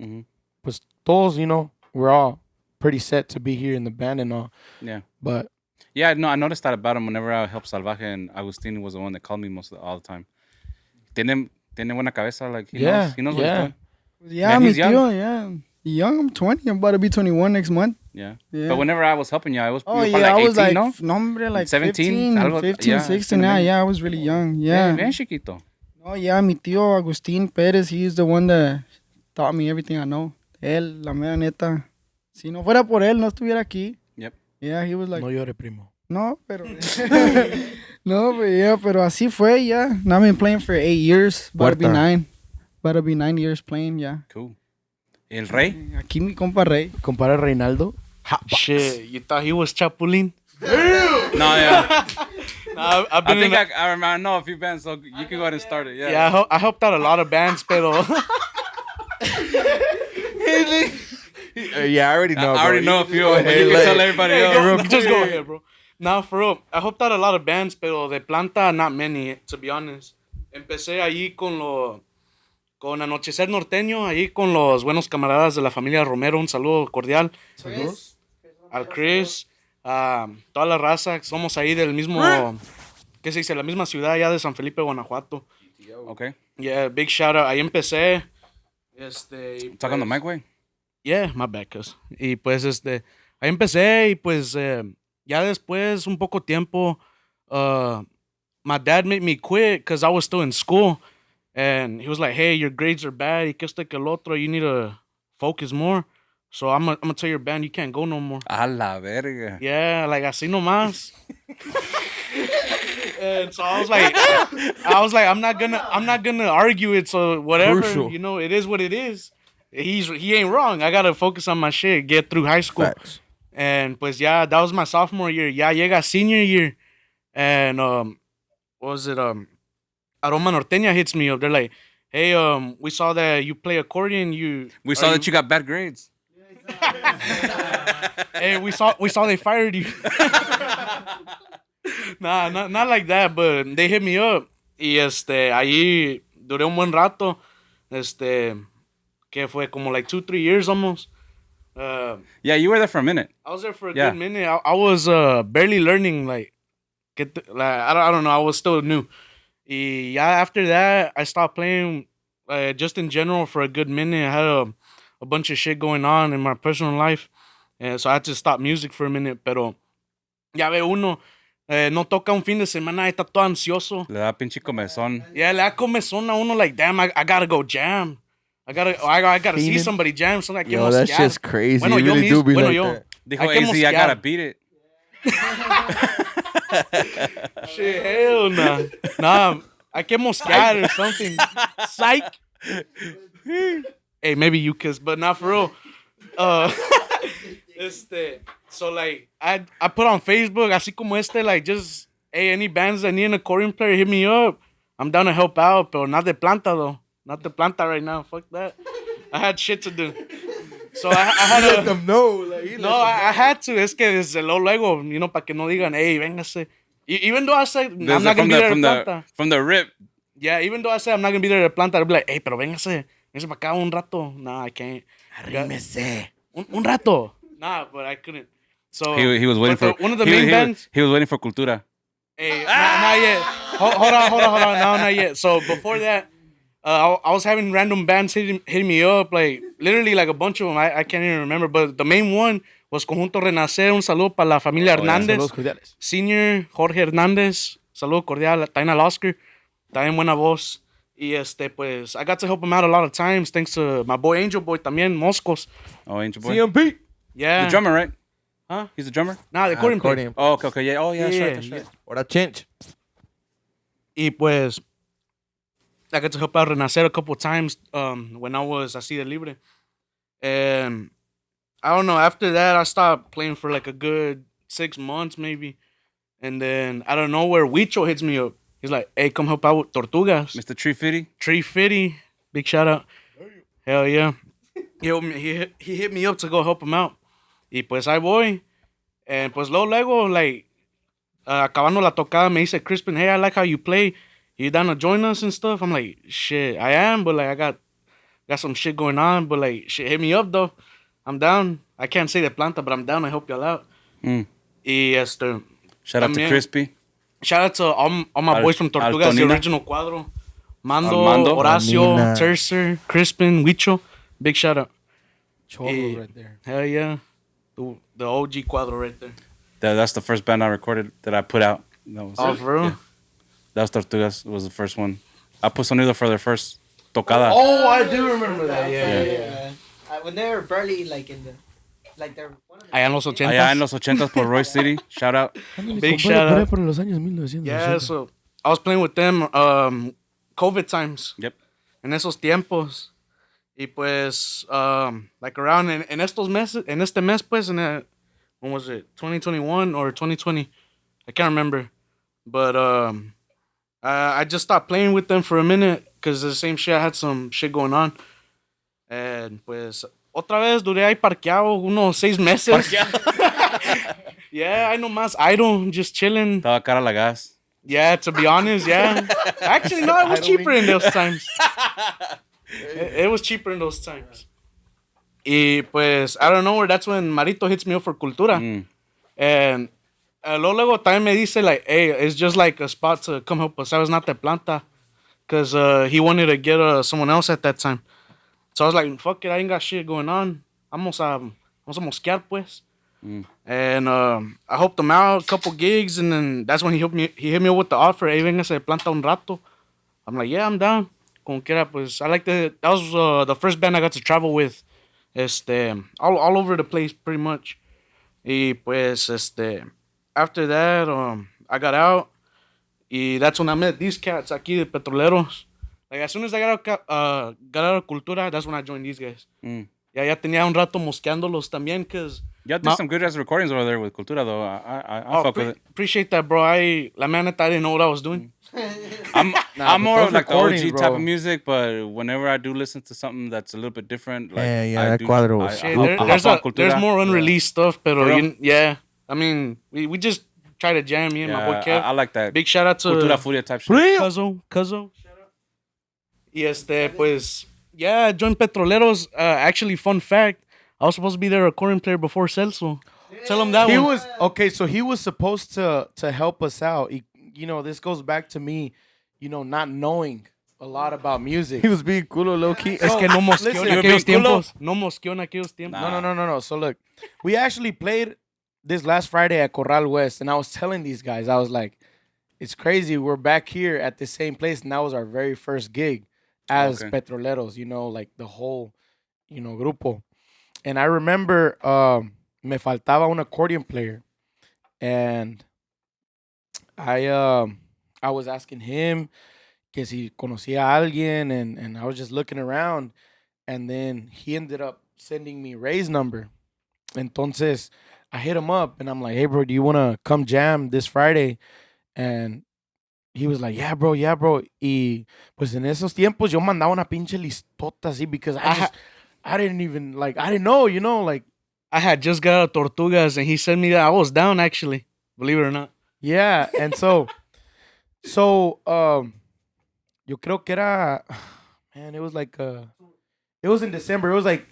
pues todos, you know, we're all pretty set to be here in the band and all. Yeah. But Yeah, no, I noticed that about him whenever I helped Salvaje, and Agustin was the one that called me all the time. Tiene buena cabeza, like he knows what he's doing. Yeah, Man, mi he's young. tío, yeah. Young, I'm 20. I'm about to be 21 next month. Yeah. Yeah. But whenever I was helping you, I was Oh, probably yeah, I like was 18, like, no? no, hombre, like 17, 15, 15, 16. Yeah, I was really young. Yeah. Bien chiquito. Oh, yeah, mi tío Agustín Pérez, he's the one that taught me everything I know. Él, la mera neta. Si no fuera por él, no estuviera aquí. Yep. Yeah, he was like, no llore, primo. no, pero... no, but yeah, pero así fue, yeah. Now I've been playing for 8 years. About to be Puerta. 9. About to be 9 years playing, yeah. Cool. El Rey? Aquí mi compa Rey. Compara Reinaldo. Shit, you thought he was Chapulín? No, yeah. I've I been think in I know a few bands, so you can go ahead and start it. Yeah. yeah, I helped out a lot of bands, pero Yeah, I already know. I already know a few, but you can tell everybody else. just go ahead, bro. Now, for real, I helped out a lot of bands, pero de planta, not many, to be honest. Empecé allí con Anochecer Norteño, ahí con los buenos camaradas de la familia Romero. Un saludo cordial. Saludos. Al Chris, a toda la raza. Somos ahí del mismo, ¿qué se dice? La misma ciudad allá de San Felipe, Guanajuato. Okay. Yeah, big shout out. Ahí empecé. Talk on the mic, güey. Yeah, my bad, cuz. Y pues, ahí empecé y pues, ya después, un poco tiempo, my dad made me quit because I was still in school. And he was like, hey, your grades are bad. Y que esto y que el otro. You need to focus more. So I'm gonna tell your band you can't go no more. A la verga. Yeah, like así nomás. And so I was like, I'm not gonna argue it. So whatever, Crucial. you know, it is what it is. He ain't wrong. I gotta focus on my shit, get through high school. Facts. And pues yeah, that was my sophomore year. Ya llega senior year, and what was it? Aroma Norteña hits me up. They're like, hey, we saw that you play accordion. We saw that you got bad grades. Hey, we saw they fired you. Nah, not like that, but they hit me up. Y ahí duré un buen rato. Que fue como like 2-3 years almost. Yeah, you were there for a minute. I was there for a Yeah. good minute. I was barely learning, like I don't know, I was still new. Y yeah, after that, I stopped playing just in general for a good minute. I had a bunch of shit going on in my personal life. And so I had to stop music for a minute. Pero ya ve uno, no toca un fin de semana, está todo ansioso. Le da pinche comezón. Yeah, le da comezón a uno like, damn, I gotta go jam. I gotta see Fiending. somebody jam. So like, Yo, that's just crazy. Bueno, You yo really mis- do be bueno, like yo. that. Dijo, Hay que hey, see, I mosquear. gotta beat it. Shit, hell nah. Nah, hay que mosquear or something. Psych. Hey, maybe you kiss, but not for real. So like, I put on Facebook, así como like, just, hey, any bands that need an accordion player, hit me up. I'm down to help out, but not de planta though. Not the planta right now. Fuck that. I had shit to do. So I had Let to. them know. Like, No, I had to. Es que desde luego, you know, para que no digan, hey, véngase. Even though I said I'm not going to be there at planta. From the rip. Yeah, even though I said I'm not going to be there at planta, I'd be like, hey, pero véngase. Véngase para acá un rato. Nah, I can't. Arrímese. Un rato. Nah, but I couldn't. So He was waiting for one of the main bands. He was waiting for Cultura. Hey, not yet. Hold on. No, not yet. So before that, I was having random bands hitting me up, like literally like a bunch of them. I can't even remember, but the main one was Conjunto Renacer. Un saludo para la familia Hernández. Saludos cordiales. Senior Jorge Hernández. Saludo cordial. También al Oscar. También buena voz. Y pues, I got to help him out a lot of times thanks to my boy Angel Boy también, Moscos. Oh, Angel Boy. CMP. Yeah. The drummer, right? Huh? He's the drummer? Nah, the accordion player. Accordion. Oh, okay. Yeah. Oh, yeah, Yeah, that's right. Ahora chinch. Y pues, I got to help out Renacer a couple times when I was así de libre. And I don't know, after that, I stopped playing for like a good 6 months maybe. And then out of nowhere, Huicho hits me up. He's like, hey, come help out with Tortugas. Mr. Tree Fitty. Tree Fitty, big shout out. Hell yeah. He hit me up to go help him out. Y pues ahí voy. And pues luego, like, acabando la tocada, me dice Crispin, hey, I like how you play. You down to join us and stuff? I'm like, shit, I am, but like, I got some shit going on. But like, shit, hit me up though. I'm down. I can't say de planta, but I'm down to help y'all out. Mm. Y Shout out to también- Crispy. Shout out to all my boys from Tortugas, the Tonina. original cuadro. Mando, Mando. Horacio, Tonina. Tercer, Crispin, Huicho. Big shout out. Cholo Eh, right there. Hell yeah. The OG cuadro right there. That's the first band I recorded that I put out. That was, Oh, for real? yeah. That was Tortugas. Was the first one. I put sonido for their first tocada. Oh, I do remember that. Yeah. When they were barely like in the, like they're one of the. Allá en los 80s. Allá en los 80s por Roy City. Shout out. Big shout out. Por los años 1900. Yeah, so I was playing with them COVID times. Yep. En esos tiempos. Y pues, like around en estos meses, en este mes, pues, when was it? 2021 or 2020? I can't remember. But I just stopped playing with them for a minute because the same shit, I had some shit going on. And pues, otra vez duré ahí parqueado unos 6 meses. Yeah, I know más idle, just chilling. Estaba cara la gas. Yeah, to be honest, yeah. Actually, no, it was cheaper in those times. It was cheaper in those times. Y pues, I don't know, that's when Marito hits me up for Cultura. Mm. And luego también me dice, like, hey, it's just like a spot to come help us. I was not de planta. Because he wanted to get someone else at that time. So I was like, fuck it, I ain't got shit going on. Vamos a mosquear, pues. Mm. And I helped him out, a couple gigs, and then that's when he hit me up with the offer, hey, véngase de planta un rato. I'm like, yeah, I'm down. Como quiera, pues, that was the first band I got to travel with, all over the place, pretty much. Y pues, after that, I got out, y that's when I met these cats aquí de Petroleros. Like, as soon as I got out of Cultura, that's when I joined these guys. Mm. Ya tenía un rato mosqueándolos también, because... Y'all did some good ass recordings over there with Cultura, though. I fuck with it. Appreciate that, bro. La neta, I didn't know what I was doing. I'm more of like the OG recordings, type bro. of music, but whenever I do listen to something that's a little bit different, like Yeah, I that do, cuadro was I Shit, Hop on there's more unreleased stuff, pero For real? yeah. I mean, we just try to jam, me and my boy Yeah, Kev. I like that. Big shout out to Cultura Furia type shit. Cuzzo. Shout out. Y pues, yeah, joined Petroleros. Actually, fun fact, I was supposed to be their accordion player before Celso. Tell him that He one. was okay, so he was supposed to help us out. This goes back to me, not knowing a lot about music. He was being culo low key. Es que no mosqueó listen, en you aquellos being culo? tiempos. No mosqueó en aquellos tiempos. No. So look, we actually played this last Friday at Corral West, and I was telling these guys, I was like, it's crazy. We're back here at the same place, and that was our very first gig as Okay. Petroleros, like the whole, grupo. And I remember me faltaba un accordion player, and I was asking him que si conocía a alguien, and I was just looking around, and then he ended up sending me Ray's number. Entonces, I hit him up, and I'm like, hey, bro, do you want to come jam this Friday? And he was like, yeah, bro. Y pues en esos tiempos yo mandaba una pinche listota así because I didn't even, I didn't know, like, I had just got out of Tortugas, and he sent me that. I was down, actually. Believe it or not. yeah. And so, yo creo que era, man, it was like, it was in December. It was like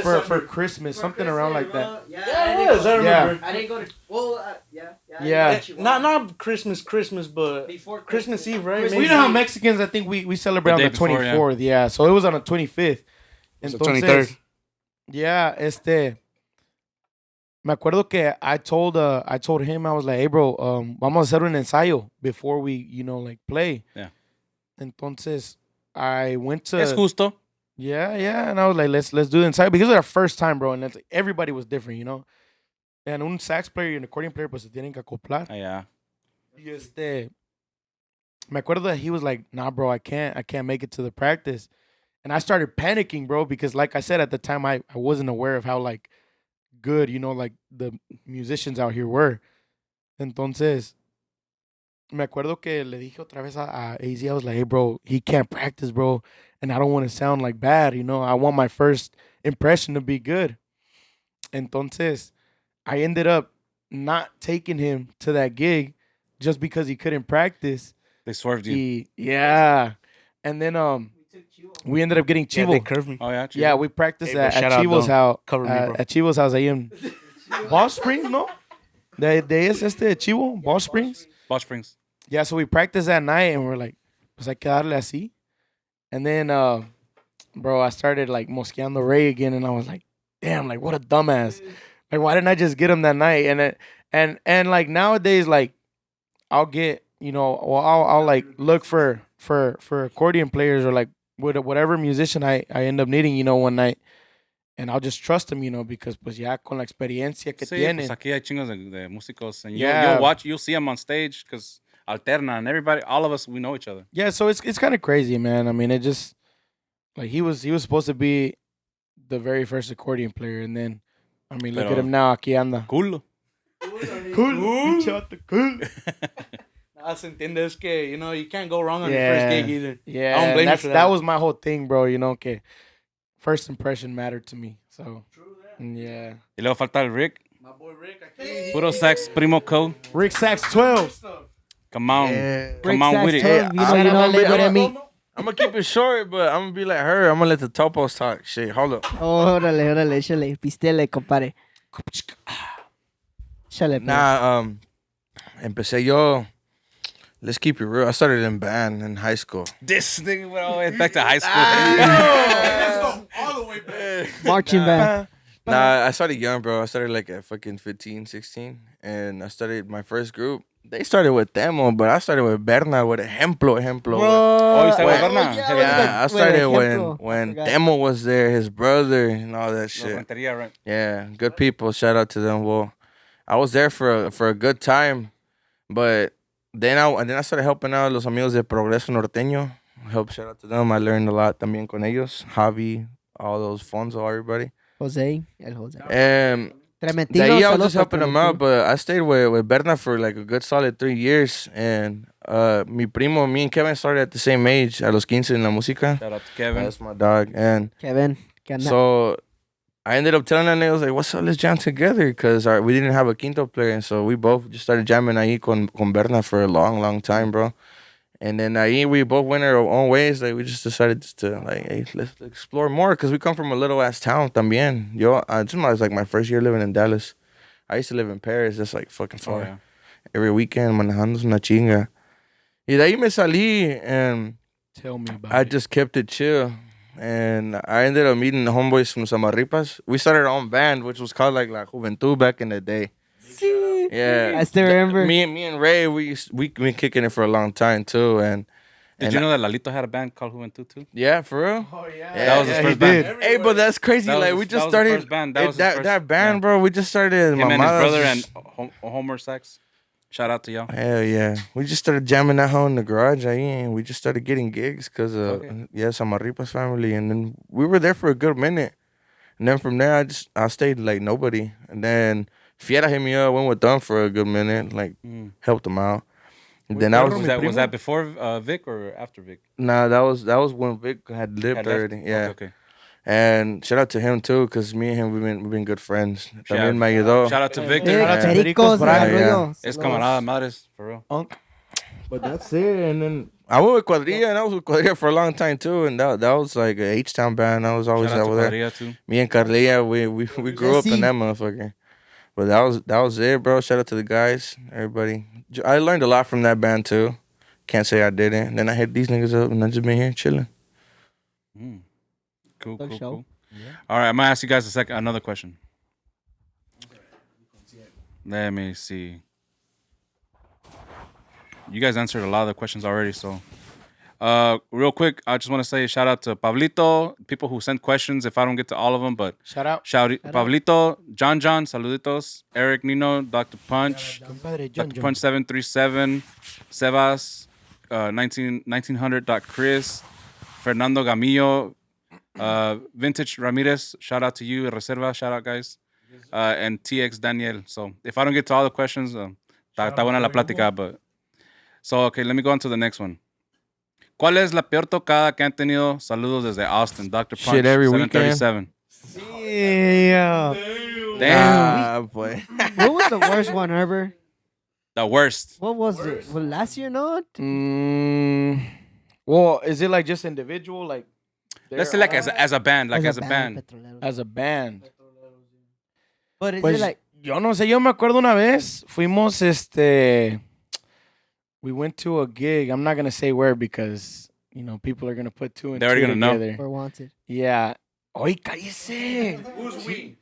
for Christmas, something around like that. Yeah, it was. I remember. I didn't go to. Well, yeah. Yeah. Not Christmas, but Before Christmas Eve, right? Christmas Well, you know how Mexicans, I think we celebrate The on day the before, 24th. Yeah. So it was on the 25th. It's the Entonces, 23rd. Yeah, me acuerdo que I told him, I was like, hey, bro, vamos a hacer un ensayo before we, play. Yeah. Entonces, I went to... Es justo. Yeah, and I was like, let's do the ensayo. Because it was our first time, bro, and everybody was different, And un sax player y un accordion player, pues se tienen que acoplar. Yeah. Y me acuerdo that he was like, nah, bro, I can't make it to the practice. And I started panicking, bro, because like I said, at the time, I wasn't aware of how, good, the musicians out here were. Entonces, me acuerdo que le dije otra vez a AZ, I was like, hey, bro, he can't practice, bro, and I don't want to sound bad, I want my first impression to be good. Entonces, I ended up not taking him to that gig just because he couldn't practice. They swerved you. Yeah. And then we ended up getting Yeah, they Chivo. curved me. Oh yeah. Yeah, Chivo? we practiced Hey, bro, at shout out, Chivo's don't house. cover me, bro. At Chivo's house ahí en Ball Springs, ¿no? De es Chivo, Ball Springs. Ball Springs. Yeah, so we practiced that night and we're like, pues hay que darle así. And then, bro, I started like Moskeando Ray again, and I was like, damn, like what a dumbass. Like, why didn't I just get him that night? And like nowadays, like I'll get, well, I'll like look for accordion players or like whatever musician I end up needing, one night. And I'll just trust him, because pues ya con la experiencia que Sí, tienen. pues aquí hay chingos de músicos. And Yeah. you'll see them on stage because Alterna and everybody, all of us, we know each other. Yeah, so it's kind of crazy, man. I mean, it just like he was supposed to be the very first accordion player, and then I mean, look at Pero- him now, aquí anda. Cool. Cool, cool. Nada se entiende es que, you can't go wrong on your Yeah. first gig either. Yeah, I don't blame you for that. that was my whole thing, bro. Que first impression mattered to me. So yeah, Y luego falta el Rick. My boy Rick aquí. Puro sax, primo co. Rick Sachs 12. Come on. Yeah. Come on with it. You know, I'm live with me. gonna keep it short, but I'm gonna be like her. I'm gonna let the topos talk. Shit, hold up. Oh, órale, échale. Pistele, compadre. Échale, pues. Nah, empecé yo. Let's keep it real. I started in band in high school. This nigga went all the way back to high school. All the way back. Marching band. Nah, I started young, bro. I started like at fucking 15, 16. And I started my first group. They started with Demo, but I started with Berna with Ejemplo. Oh, you started with Berna? Yeah, I started when I forgot. Demo was there, his brother, and all that No, shit. Renteria, right? Yeah, good people. Shout out to them. Well, I was there for a good time, but then I started helping out los amigos de Progreso Norteño. Shout out to them. I learned a lot también con ellos. Javi, all those Fonzo, everybody. Jose, el Jose. And Trementino. de ahí I was saludos just helping para them out, Trementino. but I stayed with Berna for like a good solid 3 years. And me and Kevin started at the same age, a los 15 en la música. Shout out to Kevin. That's my dog. And Kevin. ¿Qué anda? so I ended up telling them, I was like, what's up, let's jam together. Because we didn't have a quinto player. And so we both just started jamming ahí con Berna for a long, long time, bro. And then ahí we both went our own ways. Like, we just decided to, like, hey, let's explore more. Because we come from a little-ass town también. This was like my first year living in Dallas. I used to live in Paris. That's like fucking far. Oh, yeah. Every weekend, manejando una chinga. Y de ahí me salí, and Tell me about I it. just kept it chill. And I ended up meeting the homeboys from Samarripas. We started our own band, which was called like La Juventud back in the day. Yeah. I still remember. Me and Ray, we been kicking it for a long time too. And Did you know that Lalito had a band called Juventud too? yeah, for real. Oh yeah, That was his first band. Hey, but that's crazy. That Like was- we that just was the started first band. That was his that first- band, yeah. bro. We just started. Him and his Mamadas brother just- and Homer Sax. Shout out to y'all. Hell yeah. We just started jamming that hoe in the garage and we just started getting gigs because Okay. Samarripa's family. And then we were there for a good minute. And then from there, I stayed like nobody. And then Fiera hit me up, went with them for a good minute, like helped them out. And then I was, Was that before Vic or after Vic? nah, that was when Vic had lived Had left? already. Yeah. Okay. And shout out to him too, because me and him we've been good friends. Yeah. También me ayudó. Shout out to Victor. Eh, Shout out to Pericos, Pericos Brian. Arroyo. Es Saludos. camarada madres, for real. But that's it. And then I went with Cuadrilla, and I was with Cuadrilla for a long time too. And that was like a H-Town band. I was always Shout out to over there. Padilla too. Me and Carlilla, we grew up in that motherfucker. But that was it, bro. Shout out to the guys, everybody. I learned a lot from that band too. Can't say I didn't. And then I hit these niggas up, and I just been here chilling. Cool, Good cool, show. cool. All right, I'm gonna ask you guys another question. Let me see. You guys answered a lot of the questions already, so real quick, I just want to say shout out to Pablito, people who sent questions. If I don't get to all of them, but Shout out. Pablito, John, saluditos, Eric Nino, Dr. Punch, Compadre Dr. Punch 737, Sebas, 1900.Chris, Fernando Gamillo, Vintage Ramirez, shout out to you, Reserva, shout out guys, and TX Daniel. So if I don't get to all the questions, está buena la plática, but so okay, let me go on to the next one. ¿Cuál es la peor tocada que han tenido? Saludos desde Austin, Dr. Punch Shit, every weekend. 737. Yeah. Damn. boy. What was the worst one, Herbert? The worst. What was it? Well, last year, no. Well, is it like just individual? Like, Let's say like as a band, like as a band. Petroleros. as a band. But is Pues, it like yo no sé, yo me acuerdo una vez, fuimos, we went to a gig. I'm not going to say where because, you know, people are going to put two and They're already two gonna know. together. we're wanted? Yeah. Oy, cállese. Who's we?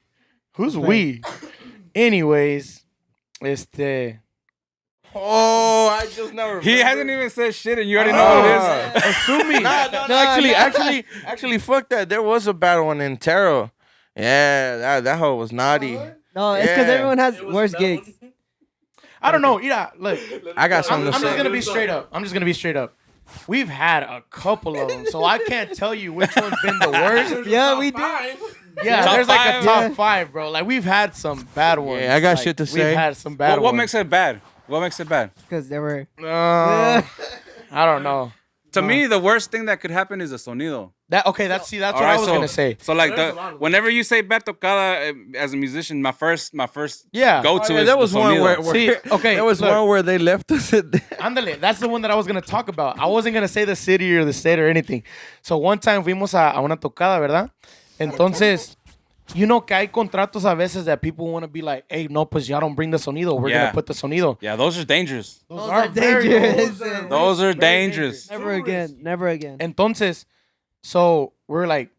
Who's we? Anyways, Oh, I just never. He hasn't even said shit, and you already know what it is. assuming. Actually, fuck that. There was a bad one in Taro. Yeah, that hoe was naughty. No, it's because Yeah. everyone has worse gigs. I don't know. Yeah, look. I got I'm something to just say. going to be straight up. I'm just going to be straight up. We've had a couple of them, so I can't tell you which one's been the worst. Yeah, we do. Yeah, Top there's like five? a top Yeah. 5, bro. Like, we've had some bad ones. Yeah, I got Like, shit to say. We've had some bad What ones. makes it bad? What makes it bad? Because they were. I don't know. To me, the worst thing that could happen is a sonido. That's what I was gonna say. So like whenever you say bad tocada as a musician, my first Yeah. go to is there was the one sonido. where See, okay, there was look. one where they left us. Ándale, that's the one that I was gonna talk about. I wasn't gonna say the city or the state or anything. So one time fuimos a una tocada, ¿verdad? Entonces, you know que hay contratos a veces that people want to be like, hey, no, pues ya don't bring the sonido. We're Yeah. gonna put the sonido. Yeah, those are dangerous. Those are dangerous. Those are dangerous. Never again. Never again. Entonces, so we're like,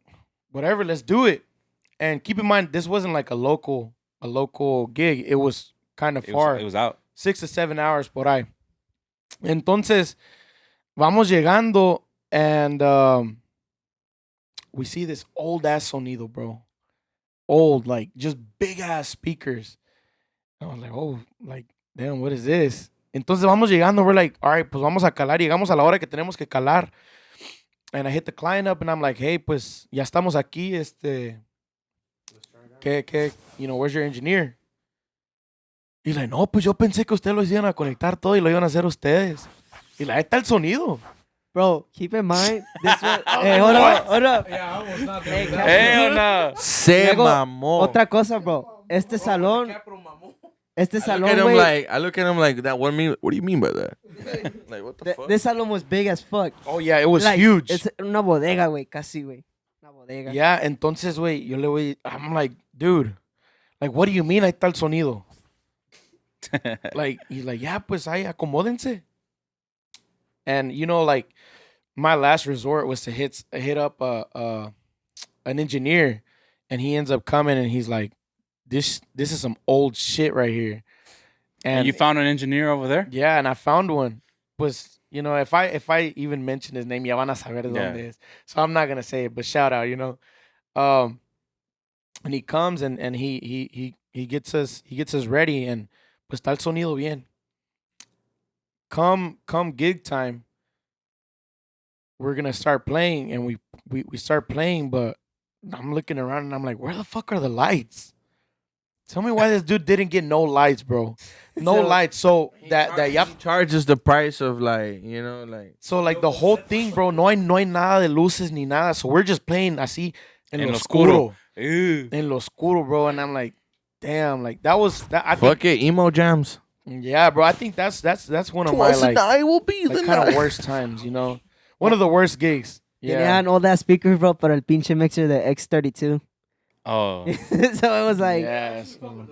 whatever, let's do it. And keep in mind, this wasn't like a local gig. It was kind of far. It was out. 6 to 7 hours por ahí. Entonces, vamos llegando and we see this old ass sonido, bro. Old, like just big ass speakers. I was like, oh, like, damn, what is this? Entonces vamos llegando, we're like, all right, pues vamos a calar. Llegamos a la hora que tenemos que calar. And I hit the client up and I'm like, hey, pues ya estamos aquí, you know, where's your engineer? Y like, no, pues yo pensé que ustedes lo iban a conectar todo y lo iban a hacer ustedes. Y la, ahí está el sonido. Bro, keep in mind. This one. Hey, hold up. Hell no. Se Luego, mamó. Otra cosa, bro. Este salón, I look at him like that. What do you mean by that? Like what the fuck? This salón was big as fuck. Oh, yeah, it was Like, huge. Es una bodega, güey, casi, güey. Una bodega. Yeah, entonces, güey, I'm like, dude, like, what do you mean ahí está el sonido? Like, he's like, yeah, pues ahí, acomódense. And, you know, like, my last resort was to hit up an engineer, and he ends up coming, and he's like, this is some old shit right here. And you found an engineer over there? Yeah, and I found one. Pues, you know, if I even mention his name, ya van a saber de donde es. So I'm not gonna say it, but shout out, you know. And he comes and he gets us ready, and pues está el sonido bien. Come gig time, we're gonna start playing, and we start playing, but I'm looking around and I'm like, where the fuck are the lights? Tell me why this dude didn't get no lights, bro. No lights. So that He charges the price of like, you know, like. So like the whole thing, bro, no hay nada de luces ni nada. So we're just playing así en lo oscuro. Ew. En lo oscuro, bro. And I'm like, damn, like that was that. I Fuck it, emo jams. Yeah, bro. I think that's one of my like will be kind of worst times, you know. One of the worst gigs. Yeah. Tenían all that speakers, bro, para el pinche mixer de X32. Oh. So it was like, Yes. all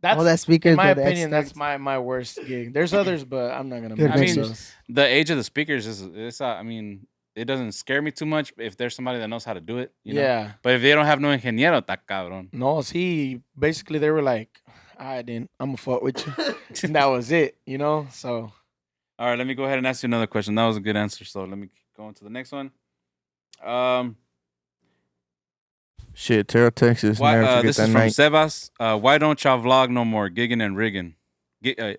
That's that speakers, in my bro, the opinion, that's X32. my worst gig. There's others, but I'm not gonna Good mention mixers. those. The age of the speakers is I mean, it doesn't scare me too much if there's somebody that knows how to do it. You know? Yeah. But if they don't have no ingeniero, está cabrón. No, see, basically they were like, I didn't. I'm gonna fuck with you. And that was it, you know. So All right, let me go ahead and ask you another question. That was a good answer. So let me go on to the next one. Shit, Terrell, Texas. Why, Never forget this that is from night. Sebas. Why don't y'all vlog no more? Gigging and rigging.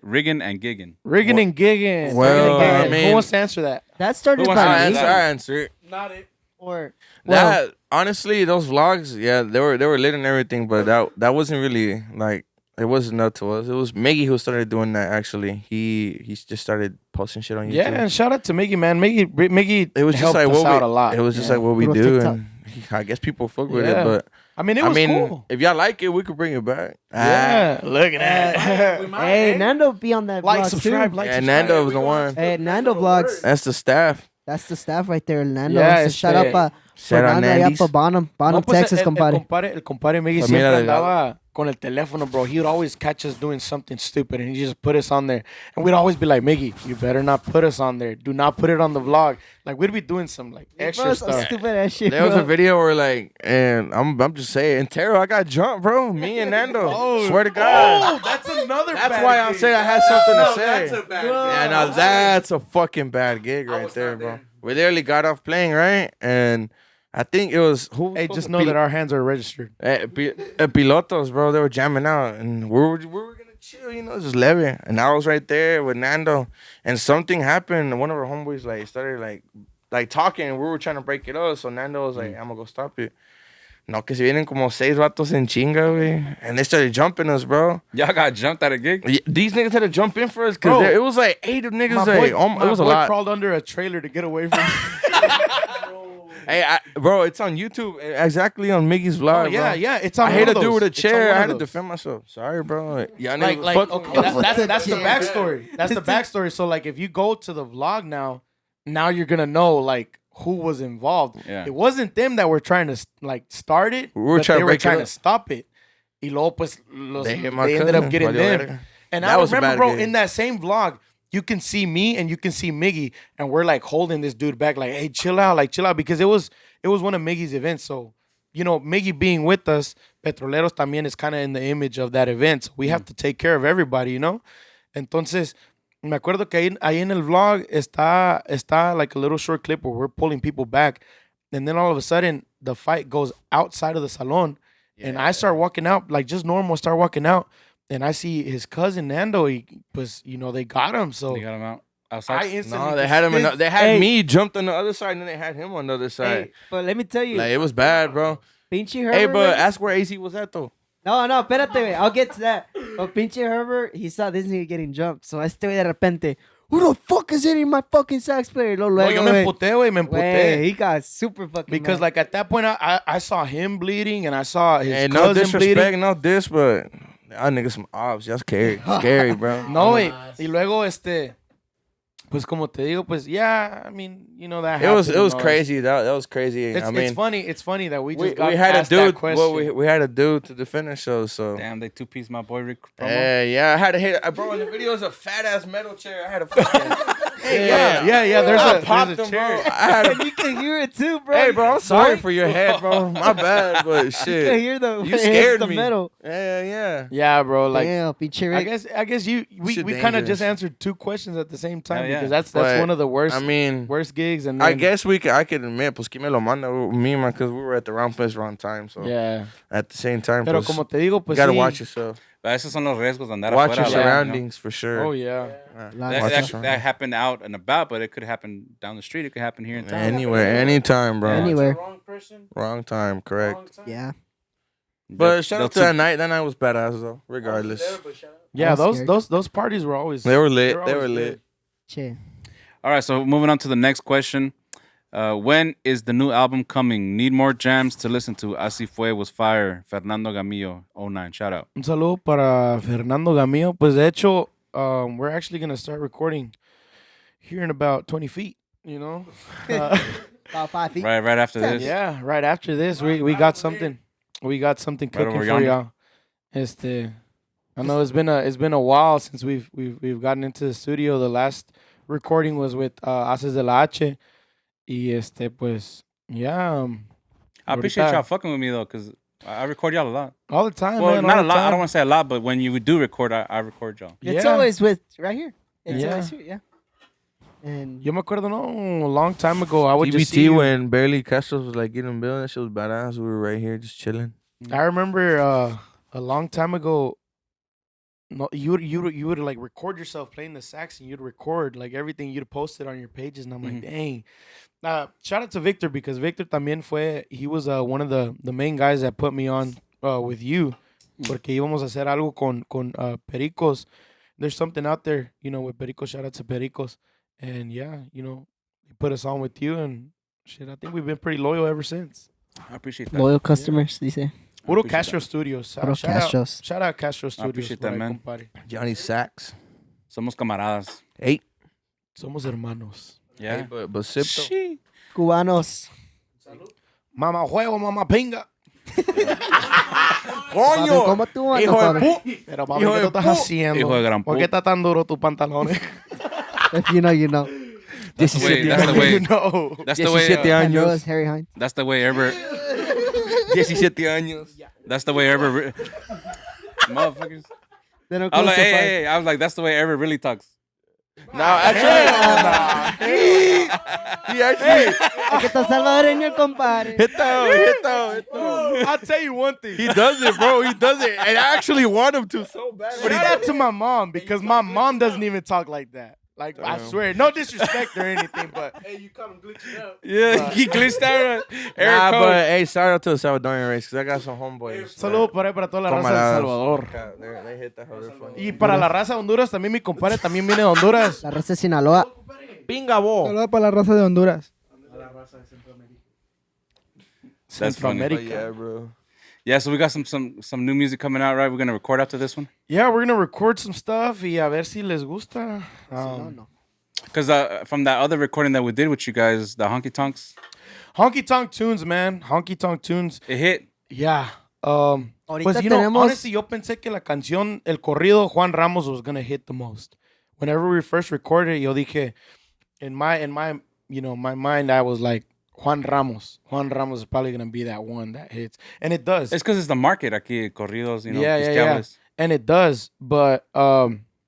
Rigging and gigging. rigging and gigging. Well, Rigging and gigging. I mean- Who wants to answer that? That started Who wants to by answer me. I answer it. Not it. Or, That honestly, those vlogs, yeah, they were lit and everything, but that wasn't really like it wasn't up to us. It was Maggie who started doing that. Actually, he just started posting shit on YouTube. Yeah, and shout out to Miggy, man. Miggy It was just helped like us what out we, a lot. It was just Yeah. like what we Little do, TikTok. and I guess people fuck with Yeah. it. But I mean, it was cool. if y'all like it, we could bring it back. Yeah, look at that. Hey, Nando be on that Like, vlog subscribe, too. like, Yeah, subscribe. Nando was the one. Hey, Nando vlogs. That's the staff. That's the staff right there, Nando. Yeah, So shout out Shout out Fernando allá Nandy's. pa Bonham, No, pues, Texas, compadre. el compadre Miggy Familia siempre Delgado. andaba con el teléfono, bro. He would always catch us doing something stupid, and he just put us on there. And we'd always be like, Miggy, you better not put us on there. Do not put it on the vlog. Like, we'd be doing some, like, extra Bro, some stuff. stupid ass shit, There was bro. a video where like, and I'm just saying, Taro, I got jumped, bro. Me and Nando. Swear to God. Oh, that's another That's bad why I gig. say I had something to say. That's a bad Yeah, now that's a fucking bad gig right was there, not bro. there. We literally got off playing, right? And I think it was who? Hey, just know that our hands are registered. Pilotos, bro. They were jamming out, and we were gonna chill, you know, just leve. And I was right there with Nando, and something happened. One of our homeboys like started like talking, and we were trying to break it up. So Nando was like, "I'm gonna go stop it." No, que se vienen como 6 vatos en chinga, güey. And they started jumping us, bro. Y'all got jumped at a gig? These niggas had to jump in for us Bro, because it was like 8 of niggas. Like, it was a lot. Crawled under a trailer to get away from. Hey, bro, it's on YouTube. Exactly on Miggy's vlog. Oh, yeah, bro. yeah. It's on I one hate of to do those. with a It's on chair. one I of had to those. defend myself. Sorry, bro. Yeah, Like, niggas fuck okay, that's the Yeah. backstory. That's the backstory. So, like, if you go to the vlog now you're gonna know like who was involved. Yeah. It wasn't them that were trying to like start it. We were but trying they to were break it trying up. to stop it. Y luego, pues, They hit my they ended cousin. up getting Valió them. verga. And That I was a remember, bad bro, gig. in that same vlog, you can see me and you can see Miggy, and we're like holding this dude back, like, hey, chill out, because it was one of Miggy's events. So, you know, Miggy being with us, Petroleros también is kind of in the image of that event. So we have to take care of everybody, you know? Entonces, me acuerdo que ahí en el vlog está like a little short clip where we're pulling people back. And then all of a sudden, the fight goes outside of the salon. And I start walking out, like just normal, start walking out. And I see his cousin Nando. Pues, you know, they got him. So They got him out I outside. instantly. No, they had him. They had Hey. me jumped on the other side, and then they had him on the other side. Hey, but let me tell you, Like it was bad, bro. Pinchy Herbert. Hey, but güey. ask where AC was at though. No, espérate, güey. I'll get to that. But Pinchy Herbert, he saw this nigga getting jumped. So este güey de repente, who the fuck is hitting my fucking sax player? No, yo me emputé, güey, me Güey, emputé. he got super fucking Because, mad. like, at that point, I saw him bleeding and I saw his Hey, no cousin disrespect, bleeding. no diss, but y'all niggas some ops. Y'all scary, bro. No, güey. Y luego, pues, como te digo, pues, yeah, I mean, you know, that It was happened and all that. crazy. That was crazy. It's, I mean, it's funny that we just we got had a asked that dude. question. Well, we had a dude to defend ourselves. So Damn, they two-piece my boy Rick promo. yeah, I had to hit. Bro, in the video was a fat ass metal chair. I had a fucking. yeah. There's I a popped there's a him, bro. chair. I had And a, you can hear it too, bro. hey, bro, I'm sorry for your head, bro. My bad, but You can shit. hear the You when it hits scared the me. metal. Yeah. Yeah, bro. Like, Damn, Pinchy Rick. I guess we Shit kind of dangerous. just answered two questions at the same time Yeah, yeah. because that's But, one of the worst I mean, worst gigs. And I then, guess I could admit, pues que me lo manda me, man, because we were at the wrong place, wrong time. So yeah. at the same time, Pero pues, como te digo, you pues gotta sí. watch yourself. But esos son los riesgos de andar Watch afuera. your like, you know? surroundings for sure. Oh yeah. Yeah. Like- Watch That, your that happened out and about, but it could happen down the street. It could happen here in town. Anywhere, anytime, bro. Anywhere. Wrong person. Wrong time, correct. Wrong time. Yeah. But shout They'll out to that night. That night was badass though. Regardless, Yeah, was scared. those parties were always they were lit. they're They were always lit. good. Che. All right, so moving on to the next question. When is the new album coming? Need more jams to listen to. Así fue was fire. Fernando Gamillo, 09. Shout out. Un saludo para Fernando Gamillo. Pues de hecho, we're actually gonna start recording here in about 20 feet. You know. About 5 feet. Right after this. Yeah, right after this, we got something. We got something Right cooking over for yonder. y'all. I know it's been a while since we've gotten into the studio. The last recording was with Haces de la H. Y pues yeah. I appreciate ahorita- y'all fucking with me though, because I record y'all a lot. all the time, Well, man. not all a the lot. I time. don't want to say a lot, but when you do record, I record y'all. It's Yeah. always with right here. It's Yeah. always here, yeah. And Yo me acuerdo, no, a long time ago, I would just see TBT you. when barely Castro was like getting billed. That shit was badass. We were right here just chilling. I remember a long time ago. No, you would like record yourself playing the sax, and you'd record like everything. You'd post it on your pages, and I'm like, dang. Shout out to Victor because Victor también he was one of the main guys that put me on with you, porque íbamos a hacer algo con Pericos. There's something out there, you know, with Pericos. Shout out to Pericos, and yeah, you know, he put us on with you, and shit. I think we've been pretty loyal ever since. I appreciate that. loyal customers, dice. Puro appreciate Castro Studios. Puro Castros. Shout out Castro Studios. appreciate por that, ahí, man. compadre. Johnny Sacks. Somos camaradas. Hey. Somos hermanos. Yeah. Hey, but sip though. Shit. Cubanos. Mamá juego, mamá pinga. Papi, ¿cómo tú andas, Hijo de papi? pu- Pero papi, Hijo ¿qué de tú estás pu- haciendo? Hijo de gran ¿Por qué pu- está tan duro tus pantalones? If you know, you know. That's the way. That's the You way. know. That's the way. 17 I know años. it's Harry Hines. That's the way ever. 17 años. That's the way ever. Motherfuckers. They don't I was like, crucify. hey. I was like, that's the way ever really talks. No, actually, he actually Es que está salvadoreño, compadre. hit that. I'll tell you one thing. He does it, bro. He does it. And I actually want him to so bad. But he Shout out to my mom because my mom doesn't even talk like that. Like, I swear, no disrespect or anything, but Yeah, he glitched out. Eric Nah, Cole. but hey, shout out to the Salvadorian race because I got some homeboys. saludos por ahí para toda la raza de El Salvador. They hit that hard funny. Y para la raza de Honduras, también mi compadre también viene de Honduras. La raza de Sinaloa. Pinga bo. Saludos para la raza de Honduras. That's funny. But Centroamérica. yeah, bro. Yeah, so we got some new music coming out, right? We're gonna record after this one. Yeah, we're gonna record some stuff y a ver si les gusta. Cause from that other recording that we did with you guys, the Honky Tonks, Honky Tonk Tunes, man. Honky Tonk Tunes. it hit. Yeah. Ahorita Pues, you know, tenemos- honestly, yo pensé que la canción, el corrido Juan Ramos was gonna hit the most. Whenever we first recorded, yo dije, in my my mind, I was like, Juan Ramos is probably gonna be that one that hits, and it does. It's because it's the market aquí, corridos, you know, Yeah. pisteables. And it does, but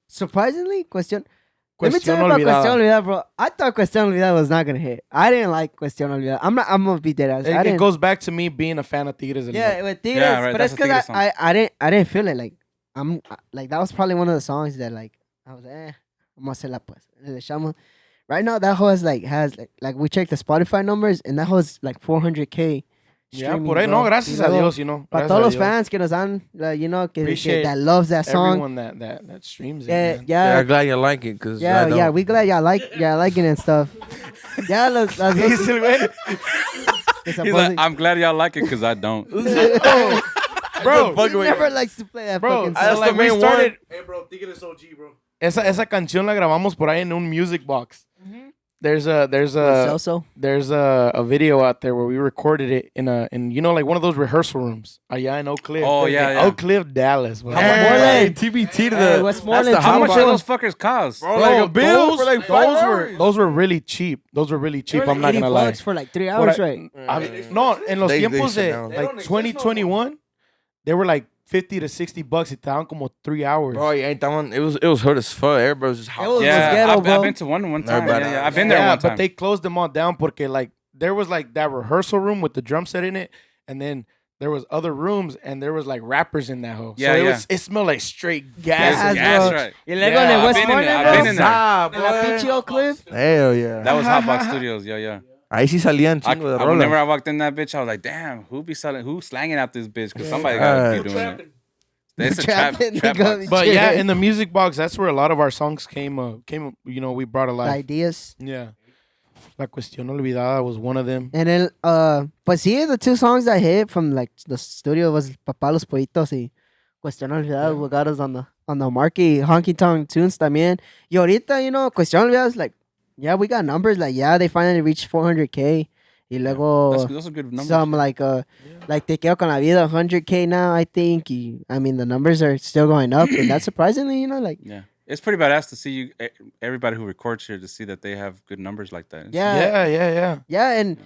Surprisingly, Cuestión. Let me Cuestión tell you about Olvidada. Cuestión Olvidada, bro. I thought Cuestión Olvidada was not gonna hit. I didn't like Cuestión Olvidada. I'm gonna be dead ass. I It didn't. goes back to me being a fan of Tigres. And Yeah, with Tigres, Yeah, right, but that's it's a because Tigres song. I didn't feel it. Like that was probably one of the songs that like I was vamos a hacerla pues. Le echamos. Right now that hoe has like we checked the Spotify numbers and that hoe is like 400K. yeah, streaming, por ahí, bro. no, gracias Y a luego, Dios, you know. Para gracias todos a los Dios. fans que nos dan, you know, que Appreciate that loves that song. Everyone that streams it. Yeah, man. Yeah, yeah, I'm glad you like it because yeah. We glad y'all like it and stuff. Yeah, las dos. Dice el güey, que se He's pone- like, I'm glad y'all like it because I don't. bro, He never likes to play that bro, fucking so song. the like we main started. Hey, bro, Tigres OG, bro. Esa canción la grabamos por ahí en un music box. There's With a Celso. video out there where we recorded it in like one of those rehearsal rooms allá in Oak Cliff. Oh, yeah. Oak Cliff, Dallas. Bro. Hey, TBT to Hey, the. Westmoreland, How much How do much those fuckers cost? Bro, like a bill those, for like 5 hours. those were really cheap. Those were really cheap. I'm not gonna lie. $80 for like 3 hours, right? No, en los They tiempos sit de down. like 2021, they were like $50 to $60 y te daban como 3 hours. Bro, you ain't that one. It was hood as fuck. Everybody was just It hot. was Yeah, ghetto, I've bro. been to one time. bad. Yeah, I've been there Yeah, one time. but they closed them all down porque like there was like that rehearsal room with the drum set in it, and then there was other rooms and there was like rappers in that hole. Yeah, so yeah. it smelled like straight Gas, gas. bro. That's right. Y luego Yeah, en el I've been in Westmoreland, there, I've bro. been in there. Ah, En la boy. pinche Oak Cliff. Hell yeah. That was Hotbox Studios. Yeah. Ahí sí salían chingo de Whenever rolas. I walked in that bitch, I was like, damn, who's slanging out this bitch? Because somebody gotta be doing it. It's a trap Trapping, box. nigga. But yeah, in the music box, that's where a lot of our songs came. We brought a lot. Ideas. Yeah. La Cuestión Olvidada was one of them. And then, but see, the two songs I hit from like the studio was Papá Los Pollitos y Cuestión Olvidada, what got us on the market. Honky Tonk Tunes también. Y ahorita, Cuestión Olvidada is like, yeah, we got numbers. Like, yeah, they finally reached 400K. Y luego, Those are good numbers. some like Te Quedo Con La Vida, 100K now, I think. I mean, the numbers are still going up. And that's surprisingly, like. Yeah. It's pretty badass to see you, everybody who records here, to see that they have good numbers like that. Yeah. Yeah, and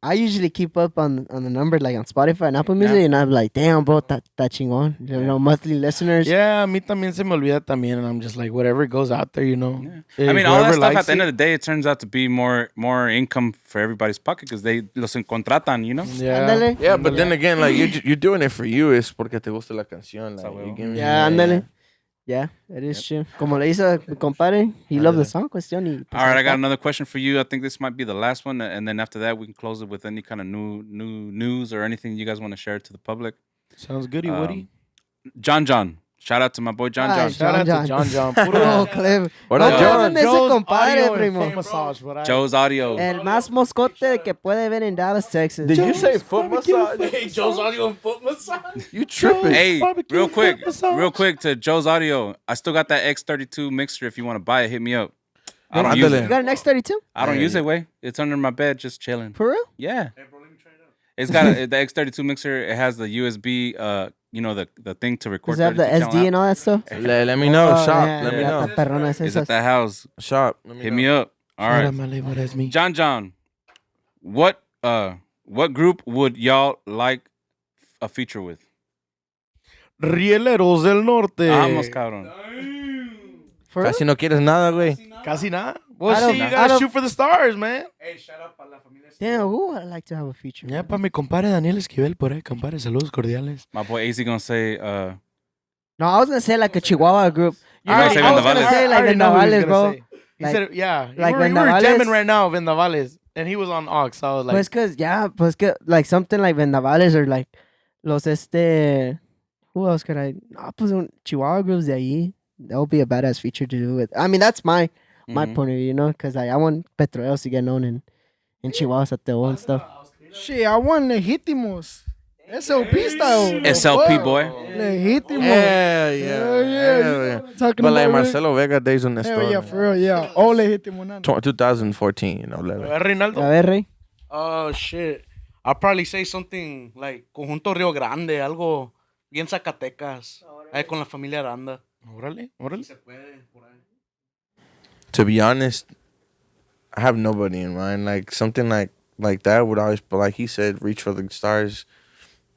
I usually keep up on the number like on Spotify and Apple Music, and I'm like, damn, bro, that chingón. Monthly listeners. Yeah, a mí también se me olvida también, and I'm just like, whatever goes out there, Yeah. I mean, all that stuff at the end of the day, it turns out to be more income for everybody's pocket because they los contratan, Yeah. Ándale. Yeah, but then again, like you're doing it for you. Es porque te gusta la canción. Like, you give me- Yeah, ándale. Yeah, it is true. Como le hizo mi compadre, he loved the song, cuestión. Y, All right, I got another question for you. I think this might be the last one, and then after that, we can close it with any kind of new news or anything you guys want to share to the public. Sounds goody, Woody. John, Shout out to my boy John Ay, John. Shout out to John. John. Puro clip. What No up, te John? hablen de ese Joe's compadre, audio and primo. foot massage, but I- Joe's audio. El más moscote que puede ver en Dallas, Texas. Did you say foot massage? Joe's audio and foot massage. You tripping? Hey, Barbecue real quick, foot massage. real quick to Joe's audio. I still got that X32 mixer. If you want to buy it, hit me up. I don't use Ándale. You it. got an X32? I don't Hey. use it, way. It's under my bed, just chilling. For real? Yeah. It's got the X32 mixer. It has the USB, the thing to record. Does it have the 32 channel SD app. and all that stuff? Let me know. Oh, Shop. yeah, Let me yeah, know. está perronas It's at esas. that house. Shop. Hit me up. All right. That's me. John, what group would y'all like a feature with? Rieleros del Norte. Vamos, cabrón. For real? Casi no quieres nada, güey. Casi nada. Well, I don't- see, you I gotta don't- shoot for the stars, man. Hey, shout out para la familia. Damn, who would I like to have a feature? Ya, para mi compadre Daniel Esquivel por ahí, compadre. Saludos cordiales. My boy AZ gonna say, No, I was gonna say like a Chihuahua group. You know, say I was gonna Vendavales. say like Vendavales, bro. He Like- said, yeah. like we were Vendavales. jamming right now, Vendavales. And he was on Aux. So I was like, Pues que, yeah, pues que, like something like Vendavales or like los who else could I? No, pues un Chihuahua groups de ahí. That would be a badass feature to do with. I mean, that's my Mhm. point of view, you know, because I want Petroleros to get known in Chihuahua at their own stuff. Shit, I want Legítimos. SLP style. SLP boy. Legítimos. Yeah, Hell yeah. Talking But like about Marcelo Vega days on the Hell store. yeah, for real, yeah. All Legítimos. None. 2014, you know. Like, Reinaldo. A ver, Rey. Oh, shit. I'll probably say something like Conjunto Río Grande, algo bien Zacatecas. Ahí con la familia Aranda. Órale, órale. to be honest, I have nobody in mind. Like something like that would always, but like he said, reach for the stars.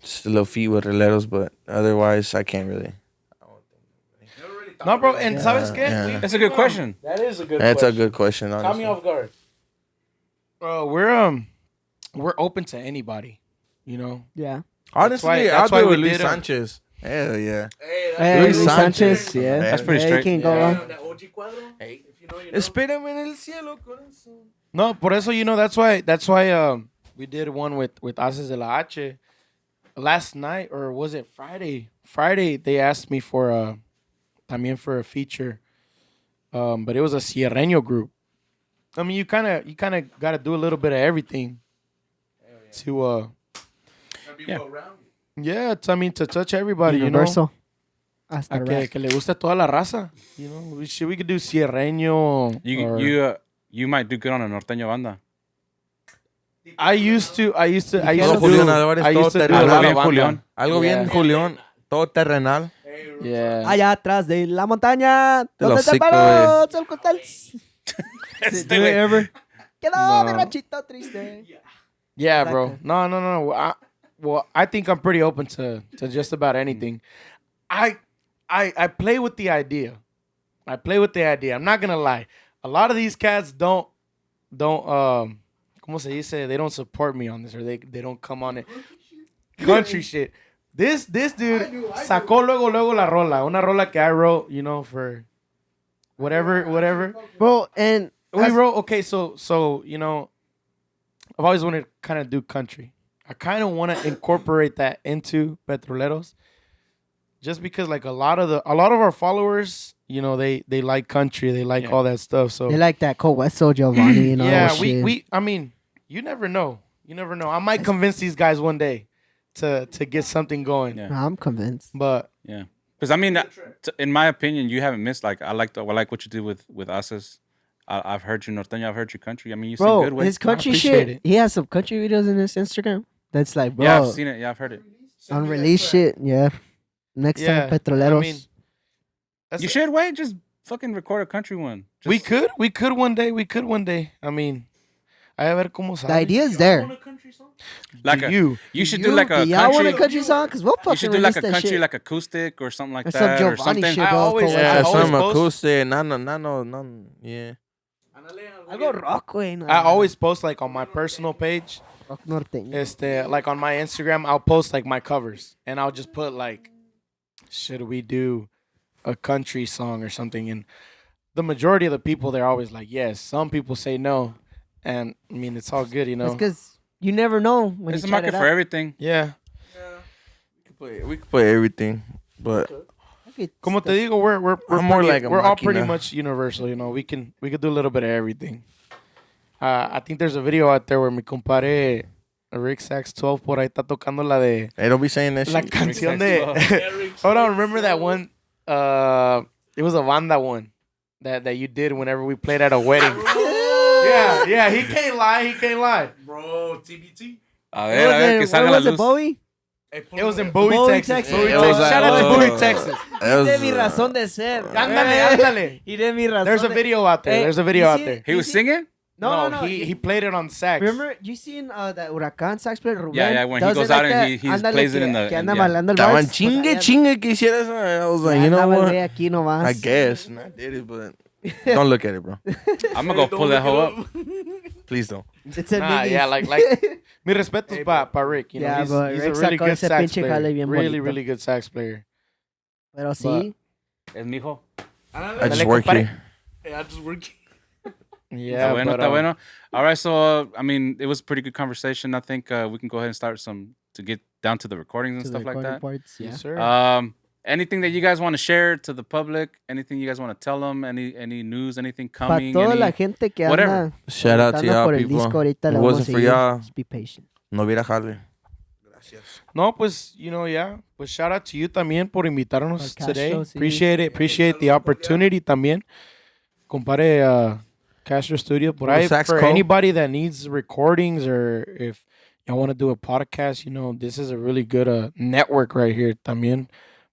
Just a little feet with Rileros, but otherwise, I can't really. No, bro, and ¿sabes qué? Yeah. That's a good question. That is a good That's question. a good question. Caught me Honestly. off guard. We're open to anybody, you know. Yeah. Honestly, that's I'll why do we with Luis did 'em. Sanchez. Hell yeah. Hey, Luis Luis Sanchez. Sanchez. Yeah. That's pretty Hey, straight. can't go wrong. Espérame en el cielo, corazón. No, por eso, you know, that's why we did one with Ases de la H last night, or was it Friday? Friday they asked me for también for a feature, but it was a Sierreño group. I mean, you kind of got to do a little bit of everything to yeah, to touch everybody, Universal. you know. Hasta A rap. que le guste a toda la raza, you know. We could do Sierreño. or- You might do good on a norteño banda. I used to Algo do Julián Álvarez, I todo used to do a terrenal. lot bien of banda. Julián. Algo Yeah. bien, Julián. Todo terrenal. Yeah. Allá atrás de la montaña. De ¿Dónde los está el cinco, palo? Sol Costals. Este Do it güey. ever. Quedó mi No. ranchito triste. Yeah, bro. Exactly. No. I think I'm pretty open to just about anything. I play with the idea. I'm not gonna lie. A lot of these cats don't ¿cómo se dice? They don't support me on this, or they don't come on it. Country shit. This dude sacó luego la rola. Una rola que I wrote, you know, for whatever. Bro, and We wrote, okay, so you know, I've always wanted to kind of do country. I kind of want to incorporate that into Petroleros, just because like a lot of our followers, you know, they like country, they like all that stuff. So they like that Cold Westo Giovanni and all yeah, that shit. we I mean, you never know. I might convince these guys one day to get something going. Yeah. I'm convinced. But Yeah, because I mean, in my opinion, you haven't missed. Like I like what you did with Ases. I've heard you norteño. I've heard you country. I mean, you sing Bro, good. Way. his country appreciate shit. it. He has some country videos in his Instagram. That's like, bro, Yeah, I've seen it. Yeah, I've heard it. unreleased shit. Yeah. Next yeah, time, Petroleros. I mean, that's You should wait. Just fucking record a country one. Just, we could one day. I mean, a ver cómo sale. the idea is there. like you. You should do like a do y'all want a country. country song? Because we'll fucking You should do like a release that country, shit. like acoustic or something like Or some that, or Giovanni something. shit, I bro. always- Cold Yeah, I Westo. always some post- acoustic, none, yeah. Algo rock, güey. No, I always post like on my personal page, rock norteño. like on my Instagram, I'll post like my covers, and I'll just put like, should we do a country song or something? And the majority of the people, they're always like, yes. Some people say no, and I mean, it's all good, you know. That's because you never know when There's a you try market it for out. everything. Yeah, We could play everything, but Como te digo, we're I'm more pretty- like a we're all pretty máquina. much universal. You know, we can do a little bit of everything. I think there's a video out there where mi compadre Rick Sax 12 por ahí está tocando la de Hey, don't be saying that la shit. canción de. Hold on, remember that one? It was a banda one that you did whenever we played at a wedding. Yeah, he can't lie. Bro, TBT. A ver, que salga la was it, luz. Bowie? It was in Bowie, Bowie, Texas. Texas. Bowie, It Texas. was, Shout out to uh, Bowie, Texas. That Tiene mi was, razón de ser. Ándale. Tiene mi razón. There's a de- video out there. Hey, There's a video you out see- there. He was singing? No. He played it on sax. Remember, you seen that Huracan sax player Ruben? Yeah, when he does goes it out like and that? he Ándale, plays it que- in the- que anda yeah. bailando el Estaban vals. chingue que hiciera eso. I was like, you know Andaba el what? güey aquí nomás. I guess. And I did it, but don't look at it, bro. I'm gonna go pull that hoe up. Please don't. It's a Nah, Miggy's. yeah, like mi respetos pa Rick. You know, Yeah, he's but a Rick really sacó good ese sax pinche jale player. bien Really, bonito. really good sax player. Pero sí. Es mi hijo. I just Dale, work compadre. here. I just work. Yeah, Está bueno, but, está bueno. All right, so I mean, it was a pretty good conversation. I think we can go ahead and start to get down to the recordings and To the stuff like recording that. parts, yeah. Yes, sir. Anything that you guys want to share to the public? Anything you guys want to tell them? Any news? Anything Para coming? toda any- la gente que whatever. anda Shout out to votando y'all, por el people. disco ahorita, If le it vamos a wasn't for seguir. y'all, Just be patient. no hubiera jale. No, pues, you know, yeah. Pues shout out to you también por invitarnos Al today. Castro, sí. Appreciate it. Appreciate the opportunity también. Compare Castro Studio. Por Little ahí, sax for co. anybody that needs recordings or if y'all want to do a podcast, you know, this is a really good network right here también.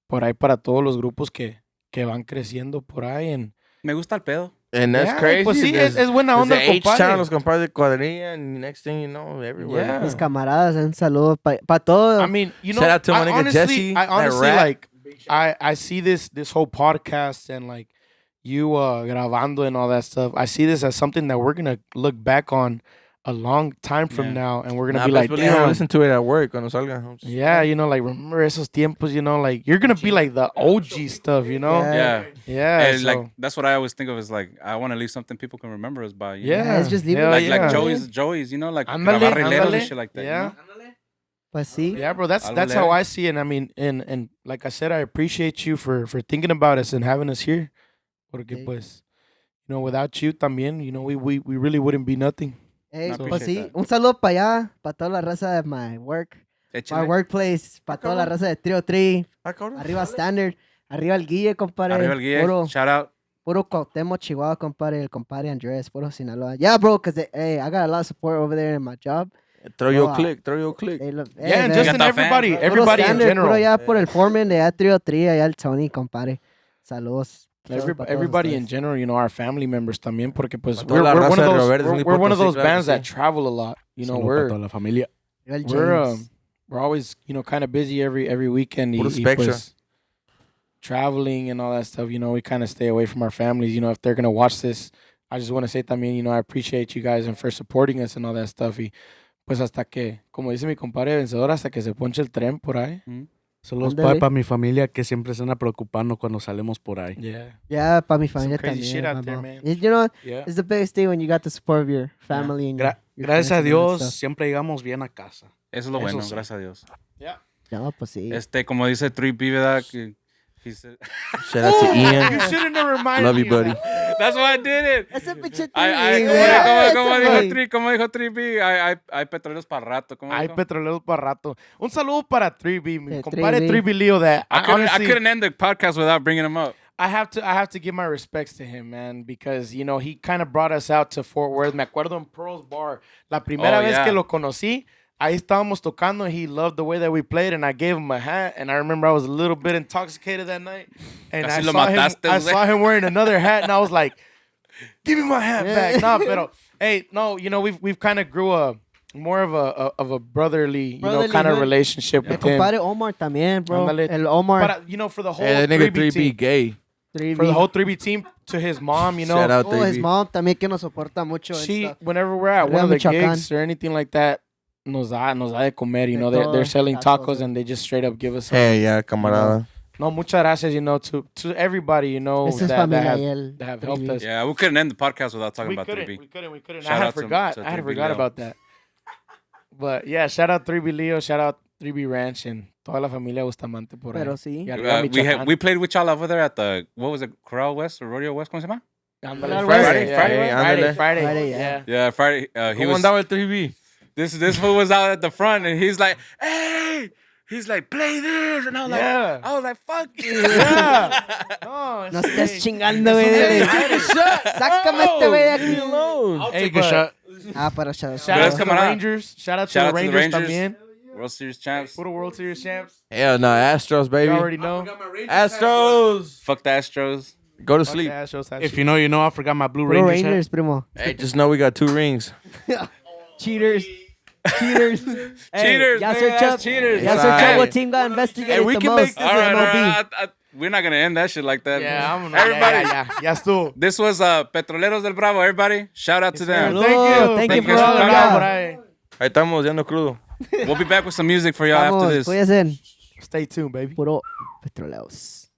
Por ahí para todos los grupos que van creciendo por ahí. And, Me gusta el pedo. And that's yeah, crazy. pues sí, There's- es buena there's onda, the el H-Town, compadre. los compadres de cuadrilla, and next thing you know, everywhere. Yeah. Mis camaradas, un saludo para todos. I mean, you know, Shout out to my I nigga honestly, Jesse, I that honestly rat. like, I see this whole podcast and like you grabando and all that stuff. I see this as something that we're gonna look back on a long time from Yeah. now, and we're gonna Nah, be best like, believe I'll damn, listen to it at work cuando salga. yeah, you know, like remember esos tiempos, you know, like you're gonna be like the OG stuff, you know, Yeah. Yeah. yeah, And so, like that's what I always think of is like I want to leave something people can remember us by. You know? yeah, it's just leave it hell Like yeah. like Joey's, you know, like Ándale, grabar rileros ándale, and shit like that. yeah. You know? Pues sí. Yeah, bro, that's Algo how leve. I see it. And I mean, and like I said, I appreciate you for thinking about us and having us here. Porque Okay. pues, you know, without you también, you know, we really wouldn't be nothing. Hey, I pues appreciate sí, that. un saludo para allá, para toda la raza de my work, my Échale. workplace, para toda la raza de Trio 3, Ah, cabrón. arriba Standard, arriba el Guille, compadre. Arriba el guía. Puro, Shout out. puro Cuauhtémoc, Chihuahua, compadre, el compadre Andrés, puro Sinaloa. Yeah, bro, because hey, I got a lot of support over there in my job. Throw your Bro, click, throw your click. They love, Yeah, and man, just in Got everybody, fans, puro everybody in Standard, general. Puro ya por el foreman de Trio 3, allá el Tony, compadre. Saludos. Saludos pa' todos Everybody in ustedes. general, you know, our family members también, porque pues Pa' toda la we're raza one of de those, Roberto, we're one of those sí, claro que bands that sí. travel a lot. You know, Saludo para toda la familia. El we're James. we're always, you know, kind of busy every weekend. Puro y Spectra. pues, traveling and all that stuff, you know, we kind of stay away from our families. You know, if they're gonna watch this, I just want to say también, you know, I appreciate you guys and for supporting us and all that stuff. Y pues hasta que, como dice mi compadre vencedor, hasta que se ponche el tren por ahí. Saludos Ándale. para mi familia que siempre se anda preocupando cuando salimos por ahí. Yeah. Yeah, para mi familia crazy también. shit out my there, mom. man. You know, Yeah. it's the biggest thing when you got the support of your family. And your Gracias a friends and all that Dios, stuff. siempre llegamos bien a casa. Eso es lo Eso bueno, sí. gracias a Dios. No, pues sí. Como dice 3B, ¿verdad? Que he said, Shout out to You Ian. shouldn't have reminded Love me you, of buddy. that. That's why I did it. Ese pinche Ay, Trini, güey. como dijo 3B, hay petroleros para rato. ¿Cómo Hay dijo? petroleros para rato. Un saludo para 3B, mi Yeah, compadre 3B. 3B Leo. That I honestly, couldn't end the podcast without bringing him up. I have to give my respects to him, man, because you know he kind of brought us out to Fort Worth. Me acuerdo en Pearl's Bar, la primera Oh, vez yeah. que lo conocí. Ahí estábamos tocando. He loved the way that we played, and I gave him a hat. And I remember I was a little bit intoxicated that night, and Casi I lo saw him. mataste, I güey. saw him wearing another hat, and I was like, "Give me my hat back!" No, pero hey, no, you know we've kind of grew a more of a brotherly, you know, Brotherly kind of hood. relationship El with him. compadre Omar también, bro. Ándale. El Omar. But you know, for the whole Hey, that nigga 3B 3B team, gay. 3B. for the whole 3B team, to his mom, you know, Shout out Oh, his 3B. mom también que nos soporta mucho. and she stuff. whenever we're at Arriba one of the Michoacán. gigs or anything like that, nos da de comer. You De know, they're todo, selling tacos, tacos and they just straight up give us. Hey, yeah, camarada. No, muchas gracias. You know, to everybody, you know, Esa es that familia have, y el that have helped 3B. us. Yeah, we couldn't end the podcast without talking We about couldn't, 3B. we couldn't. Shout I had out to forgot. I had 3B forgot Leo. about that. But yeah, shout out 3B Leo, shout out 3B Ranch, and Toda la familia Bustamante por ahí. Pero sí. Y arriba Michoacán. we played with y'all over there at the, what was it, Corral West or Rodeo West? ¿Cómo se llama? Ándale, Friday, Friday, Friday, yeah. Yeah, Friday. He ¿Cómo was, andaba el 3B? this fool was out at the front and he's like, hey, he's like, play this. And I was like, Yeah. I was like, fuck you. Yeah. No, No estés chingando, güey. Sácame este güey de aquí. I'll Hey, take a but- shot. Ah, para shot. Shout out Let's to the come on. Rangers. Shout out to Shout the out to the Rangers Rangers. también. World Series champs. Puro World Series champs. Hell no, Astros, You baby. already know. Astros. Fuck the Astros. Go to Fuck sleep. the Astros, that If shit. you know, you know. I forgot my Blue Puro Rangers. hat. Rangers, primo. Hey, just know we got 2 rings. Cheaters. Cheaters. Hey, Cheaters, Ya nigga, search that's up. cheaters. Ya It's search up alright. what team got investigated Hey, we the can most. make this This is MLB. We're not gonna end that shit like that. Yeah, I'm Everybody. Ya estuvo. This was Petroleros Del Bravo. Everybody, shout out to them. Thank you. Thank you Thank for you all for of coming. y'all. Ahí estamos, ya no crudo. We'll be back with some music for y'all after Vamos, this. cuídense. Stay tuned, baby. Puro Petroleros.